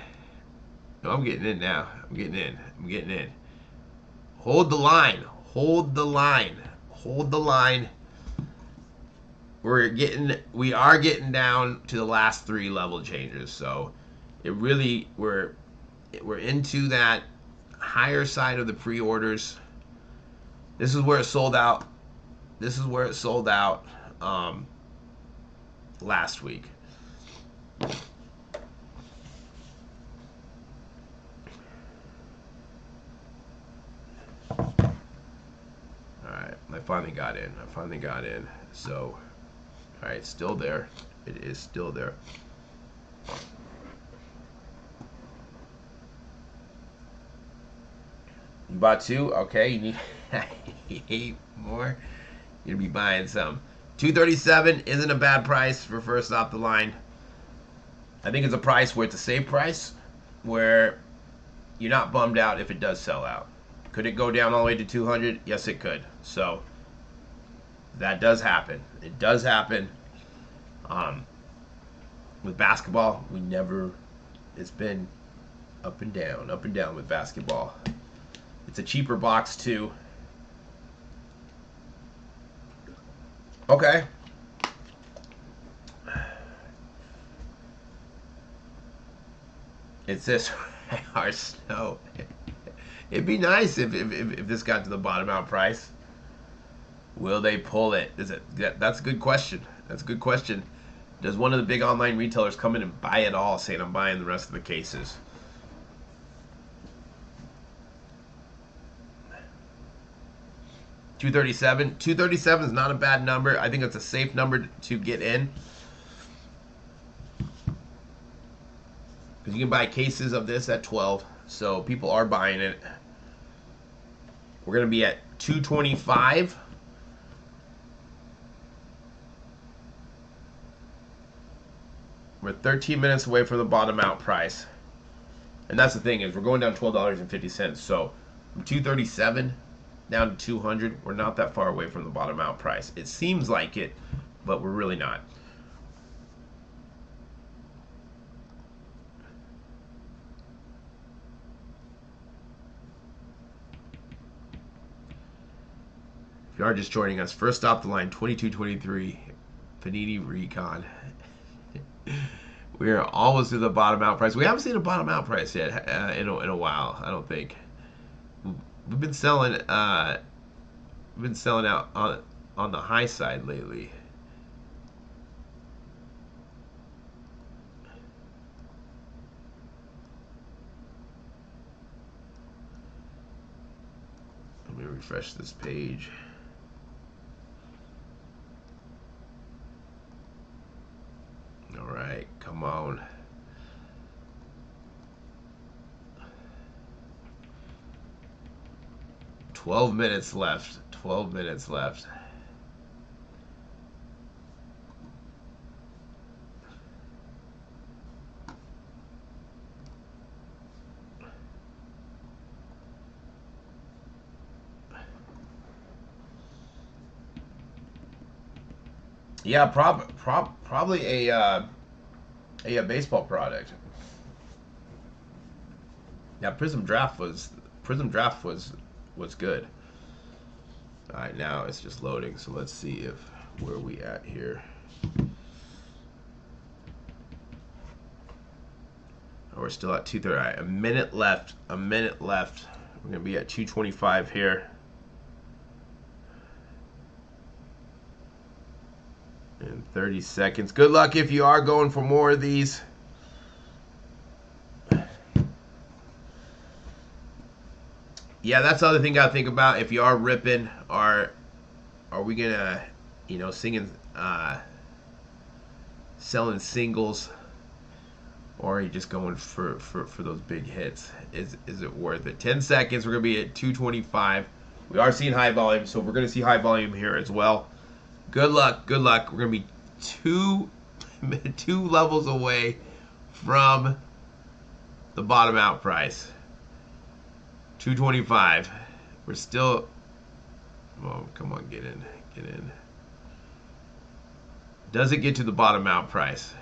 No, I'm getting in now. I'm getting in. I'm getting in. Hold the line. Hold the line. Hold the line. We are getting down to the last 3 level changes. So it really, we're into that higher side of the pre-orders. This is where it sold out. This is where it sold out last week. Alright, I finally got in. So, alright, still there. It is still there. You bought 2? Okay, you need 8 more. You're gonna be buying some. 237 isn't a bad price for first off the line. I think it's a price where it's a safe price, where you're not bummed out if it does sell out. Could it go down all the way to 200? Yes, it could. So that does happen. It does happen. With basketball, it's been up and down with basketball. It's a cheaper box too. Okay. It says our snow. It'd be nice if this got to the bottom out price. Will they pull it? That's a good question. That's a good question. Does one of the big online retailers come in and buy it all, saying I'm buying the rest of the cases? 237. 237 is not a bad number. I think it's a safe number to get in. Because you can buy cases of this at 12. So people are buying it. We're going to be at 225. We're 13 minutes away from the bottom out price. And that's the thing, is we're going down $12.50. So from 237 down to 200, we're not that far away from the bottom out price. It seems like it, but we're really not. If you are just joining us, first off the line, 2223 Panini Recon. We're almost to the bottom out price. We haven't seen a bottom out price yet in a while, I don't think. We've been selling out on the high side lately. Let me refresh this page. All right, come on. $12 minutes left. 12 minutes left. Yeah, probably a baseball product. Yeah, Prism Draft was good. All right, now it's just loading. So let's see if where are we at here. Oh, we're still at 2:30. All right, a minute left. A minute left. We're gonna be at 2:25 here. In 30 seconds. Good luck if you are going for more of these. Yeah, that's the other thing I think about. If you are ripping, are we gonna, singing, selling singles, or are you just going for those big hits? Is it worth it? 10 seconds. We're gonna be at 225. We are seeing high volume, so we're gonna see high volume here as well. Good luck. Good luck. We're gonna be two levels away from the bottom out price. 225. We're still. Oh, come on, get in. Get in. Does it get to the bottom out price?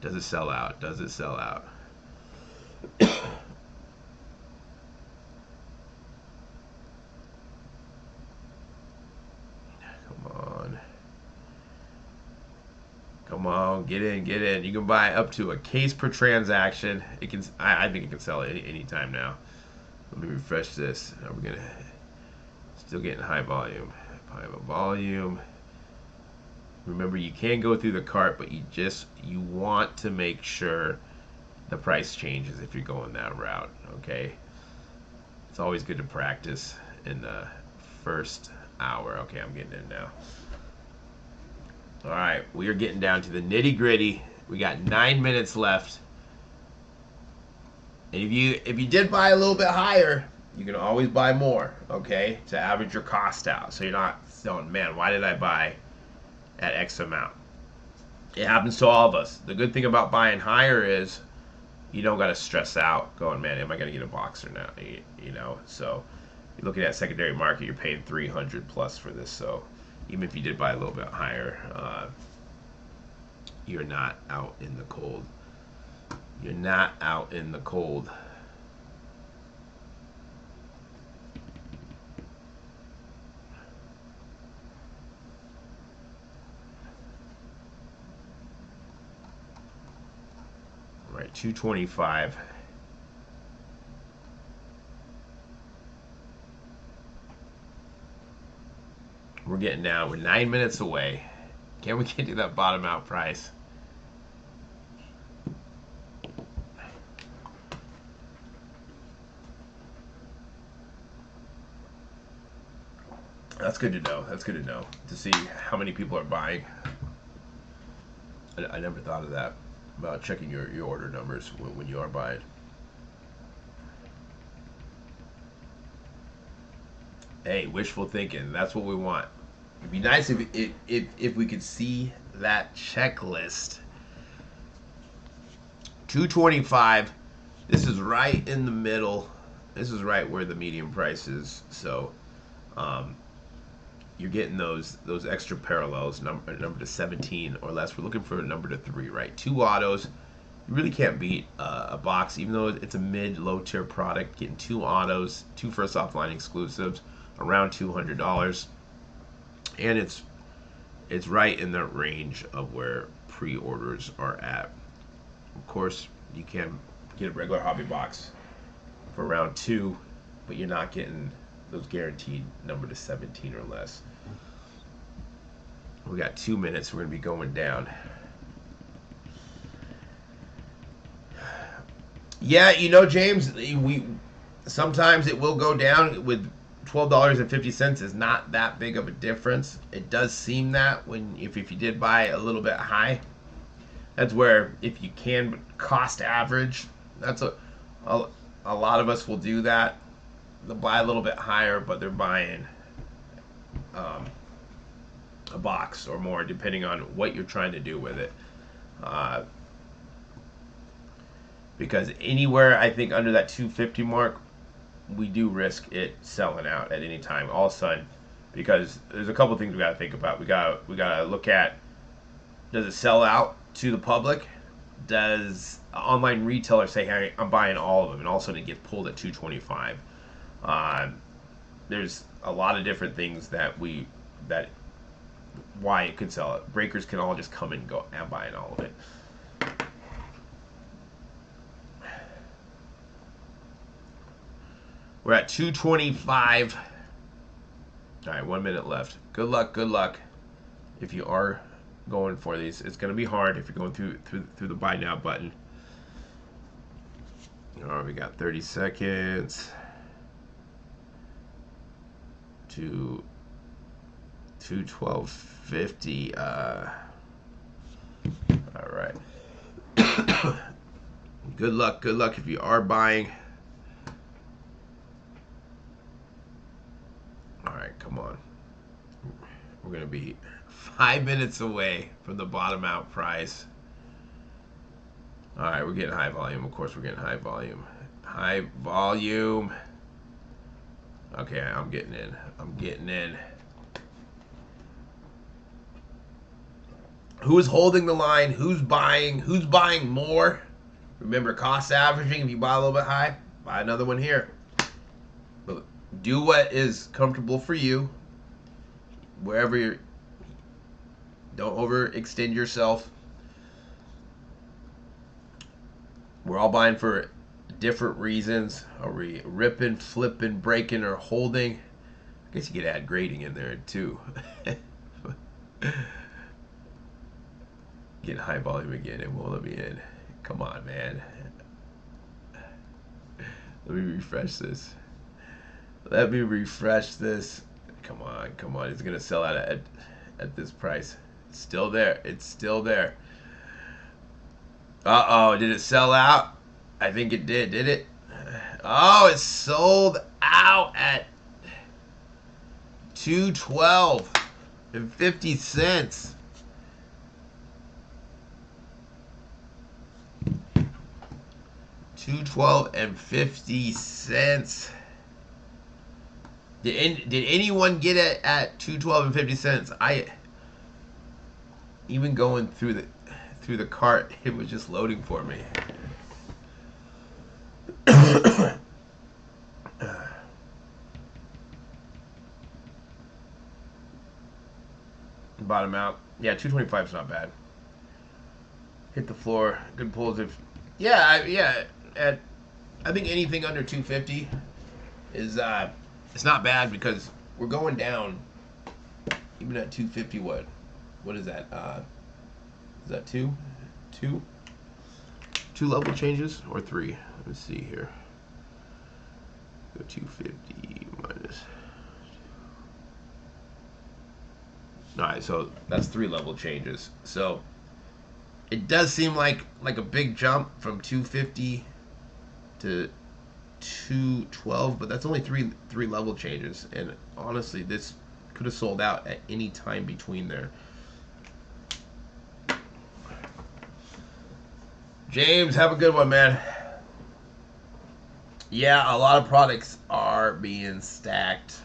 Does it sell out? Does it sell out? Come on. Come on, get in, get in. You can buy up to a case per transaction. It can. I think it can sell any time now. Let me refresh this. Are we gonna still getting high volume? High volume. Remember, you can go through the cart, but you want to make sure the price changes if you're going that route. Okay. It's always good to practice in the first hour. Okay, I'm getting in now. All right, we are getting down to the nitty gritty. We got 9 minutes left. And if you did buy a little bit higher, you can always buy more, okay, to average your cost out. So you're not saying, man, why did I buy at X amount? It happens to all of us. The good thing about buying higher is you don't got to stress out going, man, am I going to get a box or not? So you're looking at secondary market, you're paying 300 plus for this. So even if you did buy a little bit higher, you're not out in the cold. You're not out in the cold. All right, 225. getting down. We're 9 minutes away. Can we get to that bottom out price? That's good to know. That's good to know. To see how many people are buying. I never thought of that, about checking your order numbers when you are buying. Hey, wishful thinking. That's what we want. It'd be nice if we could see that checklist. 225. This is right in the middle. This is right where the medium price is. So, you're getting those extra parallels, number to 17 or less. We're looking for a number to 3, right? 2 autos. You really can't beat a box, even though it's a mid-low tier product. Getting 2 autos, 2 first offline exclusives, around $200, and it's right in the range of where pre-orders are at. Of course, you can get a regular hobby box for around 2, but you're not getting those guaranteed number to 17 or less. We got 2 minutes. We're going to be going down. Yeah, you know, James, we sometimes it will go down. With $12.50 is not that big of a difference. It does seem that when if you did buy a little bit high, that's where if you can cost average, that's a lot of us will do that. They'll buy a little bit higher, but they're buying a box or more, depending on what you're trying to do with it. Because anywhere I think under that 250 mark, we do risk it selling out at any time, all of a sudden. Because there's a couple things we got to think about. We got to look at, does it sell out to the public? Does an online retailer say, hey, I'm buying all of them, and all of a sudden it gets pulled at 225? There's a lot of different things why it could sell it. Breakers can all just come and go and buying all of it. We're at 225. All right, 1 minute left. Good luck, good luck. If you are going for these, it's going to be hard if you're going through the buy now button. All right, we got 30 seconds to 212.50. All right. Good luck if you are buying. All right, come on. We're going to be 5 minutes away from the bottom out price. All right, we're getting high volume. Of course, we're getting high volume. High volume. Okay, I'm getting in. I'm getting in. Who's holding the line? Who's buying? Who's buying more? Remember, cost averaging. If you buy a little bit high, buy another one here. But do what is comfortable for you. Wherever you're. Don't overextend yourself. We're all buying for different reasons. Are we ripping, flipping, breaking, or holding? I guess you could add grading in there too. Getting high volume again. It won't let me in. Come on, man. Let me refresh this. Let me refresh this. Come on, come on. It's gonna sell out at this price. It's still there. It's still there. Uh-oh, did it sell out? I think it did it? Oh, it sold out at $212.50. $212.50. Did anyone get it at $212.50? I even going through the cart, it was just loading for me. Bottom out. Yeah, 225 is not bad. Hit the floor. Good pulls. I think anything under 250 is it's not bad because we're going down Even at 250, what is that? Is that two two level changes or three? Let's see here. Go 250 minus. All right, so that's three level changes. So it does seem like a big jump from 250 to 212, but that's only three level changes. And honestly, this could have sold out at any time between there. James, have a good one, man. Yeah, a lot of products are being stacked.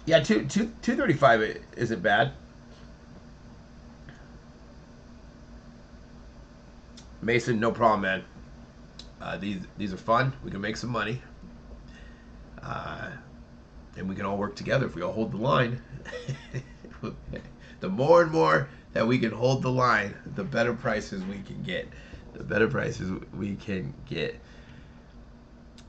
Yeah, 235 isn't bad. Mason, no problem, man. These are fun. We can make some money, uh, and we can all work together if we all hold the line. The more and more that we can hold the line, the better prices we can get. The better prices we can get.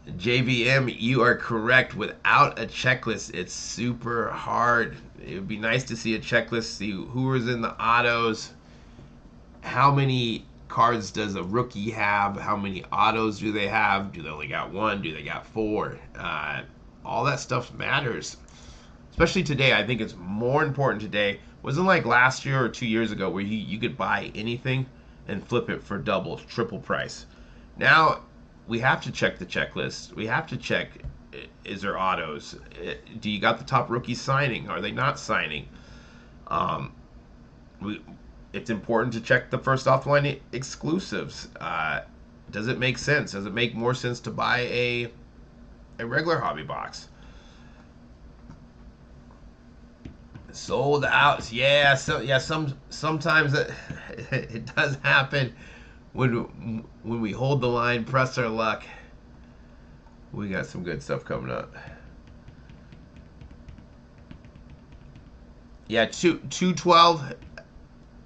JVM, you are correct. Without a checklist, it's super hard. It would be nice to see a checklist, see who was in the autos, how many cards does a rookie have, how many autos do they have, do they only got one, do they got four, all that stuff matters, especially today. I think it's more important today. It wasn't like last year or 2 years ago where you could buy anything and flip it for double, triple price. Now we have to check the checklist. We have to check, is there autos? Do you got the top rookies signing? Are they not signing? It's important to check the first offline exclusives. Does it make sense? Does it make more sense to buy a regular hobby box? Sold out. Yeah, sometimes it does happen when we hold the line, press our luck. We got some good stuff coming up. Yeah, 212.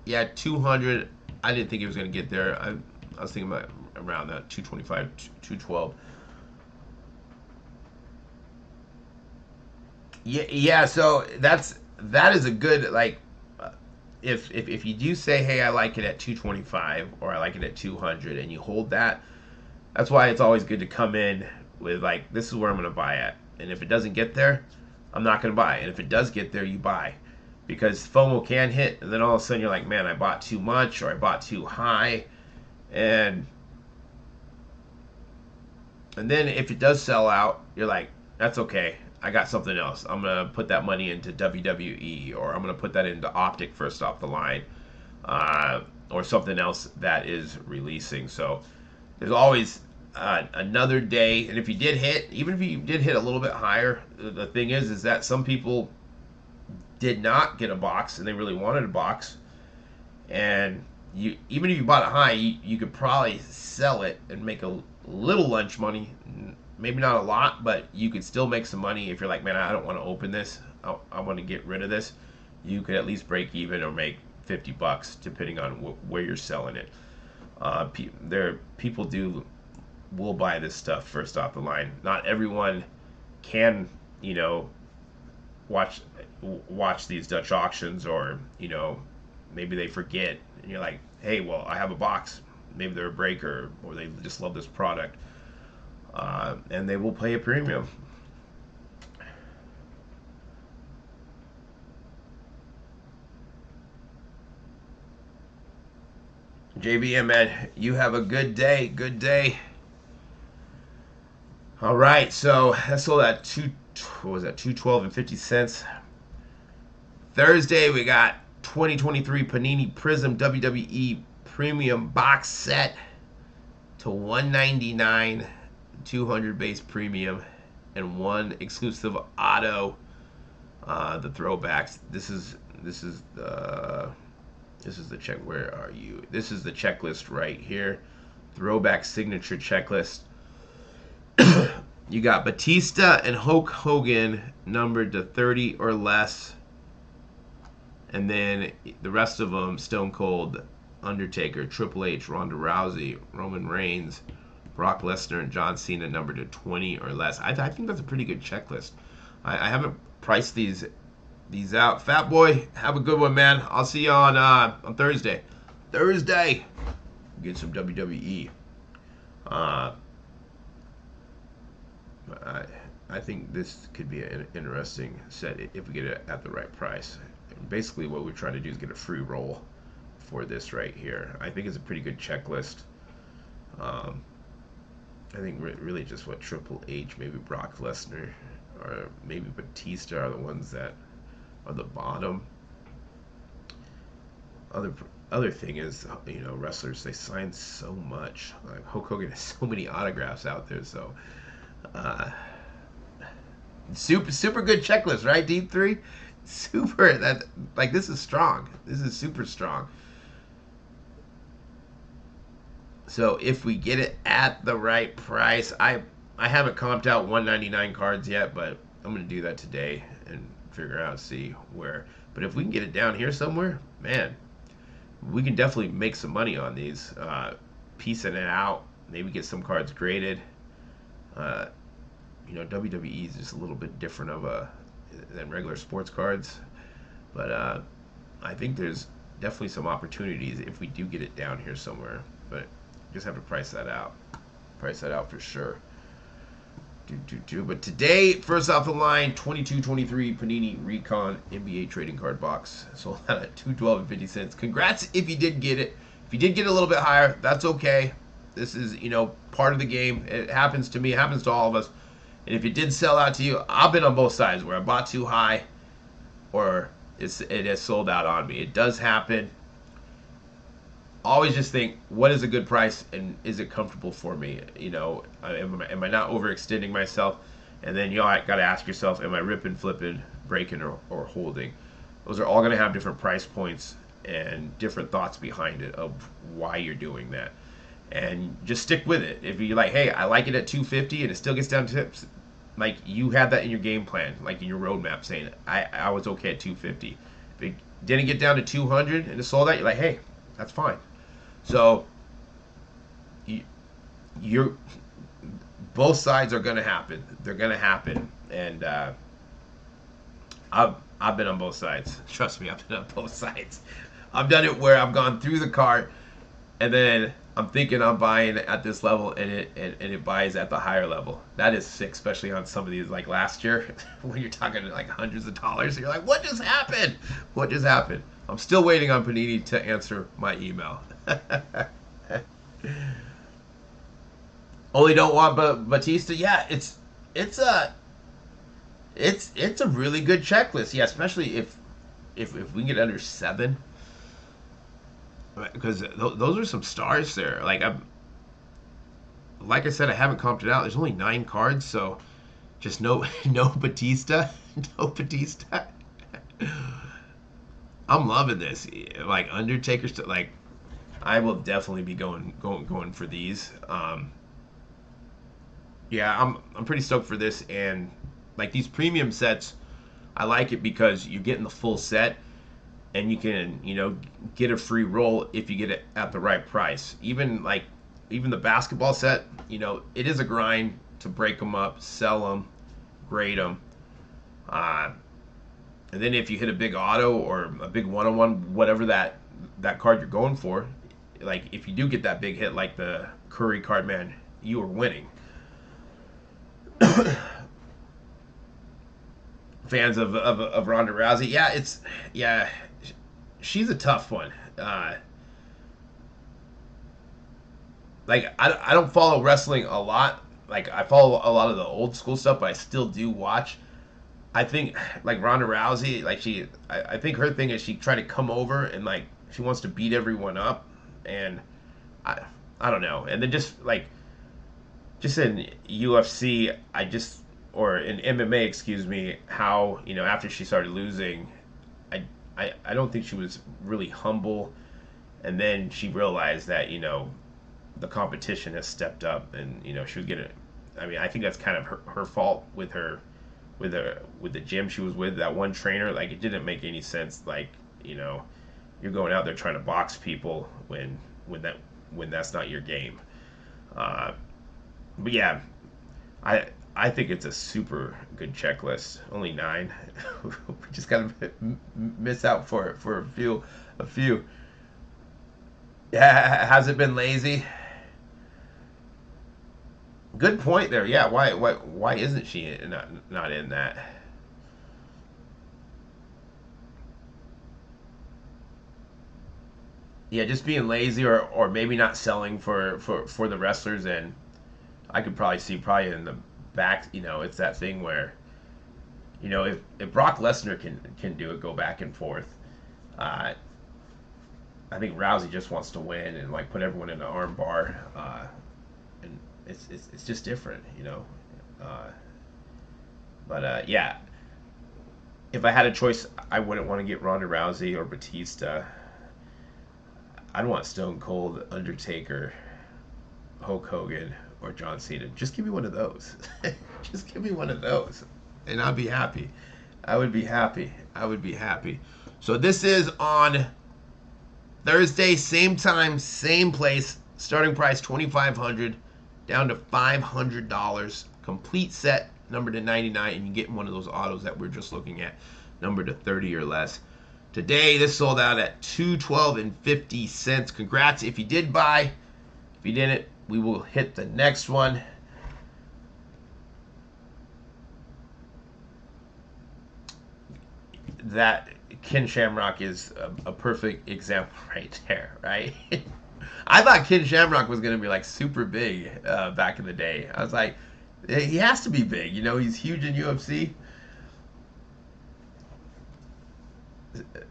Yeah, 200. I didn't think he was going to get there. I was thinking about around that 225, 212. Yeah. So that is a good, like, if you do say, hey, I like it at 225 or I like it at 200, and you hold that, that's why it's always good to come in with, like, this is where I'm going to buy at. And if it doesn't get there, I'm not going to buy. And if it does get there, you buy. Because FOMO can hit, and then all of a sudden you're like, man, I bought too much or I bought too high. And then if it does sell out, you're like, that's okay. I got something else. I'm going to put that money into WWE, or I'm going to put that into Optic first off the line, or something else that is releasing. So there's always another day. And if you did hit, even if you did hit a little bit higher, the thing is that some people did not get a box and they really wanted a box, and even if you bought it high, you could probably sell it and make a little lunch money. Maybe not a lot, but you could still make some money. If you're like, man, I don't want to open this, I want to get rid of this, you could at least break even or make $50 depending on where you're selling it. People will buy this stuff first off the line. Not everyone can, watch these Dutch auctions, or maybe they forget, and you're like, hey, well, I have a box. Maybe they're a breaker, or they just love this product, and they will pay a premium. JVM, man, you have a good day. All right, so that's all that 212 and 50 cents. Thursday, we got 2023 Panini Prism WWE Premium Box Set to $199, 200 base premium, and one exclusive auto. The throwbacks. This is the check. Where are you? This is the checklist right here. Throwback signature checklist. You got Batista and Hulk Hogan numbered to 30 or less. And then the rest of them, Stone Cold, Undertaker, Triple H, Ronda Rousey, Roman Reigns, Brock Lesnar, and John Cena numbered to 20 or less. I think that's a pretty good checklist. I haven't priced these out. Fat boy, have a good one, man. I'll see you on Thursday. Thursday, get some WWE. Uh, I I think this could be an interesting set if we get it at the right price. And basically, what we're trying to do is get a free roll for this right here. I think it's a pretty good checklist. Um, I think really just what Triple H, maybe Brock Lesnar, or maybe Batista are the ones that are the bottom. Other other thing is, wrestlers, they sign so much. Like Hulk Hogan has so many autographs out there. So uh, super good checklist, right? Deep three, super. That like this is strong. This is super strong. So if we get it at the right price, I haven't comped out 199 cards yet, but I'm gonna do that today and figure out see where. But if we can get it down here somewhere, man, we can definitely make some money on these. Piecing it out, maybe get some cards graded. Uh, WWE is just a little bit different of a than regular sports cards, but I think there's definitely some opportunities if we do get it down here somewhere. But just have to price that out. Price that out for sure. But today, first off the line, 22-23 Panini Recon NBA trading card box. Sold out at $2.12.50. Congrats if you did get it. If you did get a little bit higher, that's okay. This is, part of the game. It happens to me. It happens to all of us. And if it did sell out to you, I've been on both sides where I bought too high or it has sold out on me. It does happen. Always just think, what is a good price and is it comfortable for me? Am I not overextending myself? And then got to ask yourself, am I ripping, flipping, breaking, or holding? Those are all going to have different price points and different thoughts behind it of why you're doing that. And just stick with it. If you're like, hey, I like it at 250 and it still gets down to tips, like you had that in your game plan, like in your roadmap saying, I was okay at 250. If it didn't get down to 200 and it sold out, you're like, hey, that's fine. So you're both sides are going to happen. They're going to happen, and I've been on both sides. Trust me, I've been on both sides. I've done it where I've gone through the cart, and then I'm thinking I'm buying at this level, and it buys at the higher level. That is sick, especially on some of these like last year when you're talking like hundreds of dollars. You're like, what just happened? What just happened? I'm still waiting on Panini to answer my email. Only don't want Batista. Yeah, it's a really good checklist. Yeah, especially if we can get under 7, because those are some stars there. Like I said, I haven't comped it out. There's only 9 cards, so just no Batista, no Batista. I'm loving this. Like Undertaker, like I will definitely be going for these. Yeah, I'm pretty stoked for this, and like these premium sets, I like it because you're getting the full set, and you can get a free roll if you get it at the right price. Even the basketball set, it is a grind to break them up, sell them, grade them. And then if you hit a big auto or a big one-on-one, whatever that card you're going for, like if you do get that big hit like the Curry card, man, you are winning. Fans of Ronda Rousey, she's a tough one. Like I don't follow wrestling a lot. Like I follow a lot of the old school stuff, but I still do watch. I think like Ronda Rousey, like I think her thing is she tried to come over and like she wants to beat everyone up, and I don't know. And then just in UFC, or in MMA, excuse me, how after she started losing, I don't think she was really humble, and then she realized that the competition has stepped up, and she was getting. I mean, I think that's kind of her fault with the gym she was with, that one trainer. Like it didn't make any sense. Like you're going out there trying to box people when that's not your game. But yeah, I think it's a super good checklist. Only 9. We just gotta miss out for a few. A few. Yeah, has it been lazy? Good point there. Yeah, why isn't she not in that? Yeah, just being lazy or maybe not selling for the wrestlers, and I could probably see probably in the back, it's that thing where, if Brock Lesnar can do it, go back and forth. Uh, I think Rousey just wants to win and like put everyone in an arm bar, and it's just different. Uh, but yeah, if I had a choice, I wouldn't want to get Ronda Rousey or Batista. I'd want Stone Cold, Undertaker, Hulk Hogan, or John Cena. Just give me one of those. Just give me one of those, and I'd be happy. I would be happy. I would be happy. So this is on Thursday, same time, same place. Starting price $2,500, down to $500. Complete set, numbered to 99, and you get one of those autos that we're just looking at, numbered to 30 or less. Today, this sold out at $212.50. Congrats if you did buy. If you didn't, we will hit the next one. That Ken Shamrock is a perfect example right there, right? I thought Ken Shamrock was going to be like super big back in the day. I was like, he has to be big. He's huge in UFC.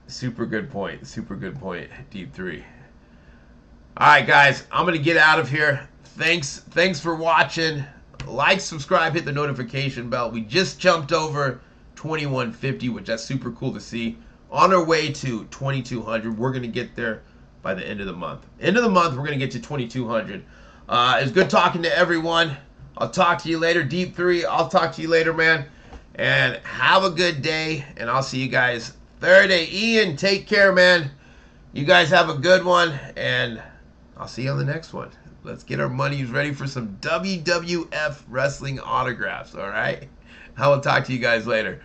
Super good point. Super good point. Deep 3. All right, guys. I'm going to get out of here. Thanks for watching. Like, subscribe, hit the notification bell. We just jumped over 2150, which that's super cool to see. On our way to 2200. We're going to get there by the end of the month. End of the month, we're going to get to 2200. It's good talking to everyone. I'll talk to you later. Deep 3, I'll talk to you later, man. And have a good day. And I'll see you guys Thursday. Ian, take care, man. You guys have a good one. And I'll see you on the next one. Let's get our monies ready for some WWF wrestling autographs, all right? I will talk to you guys later.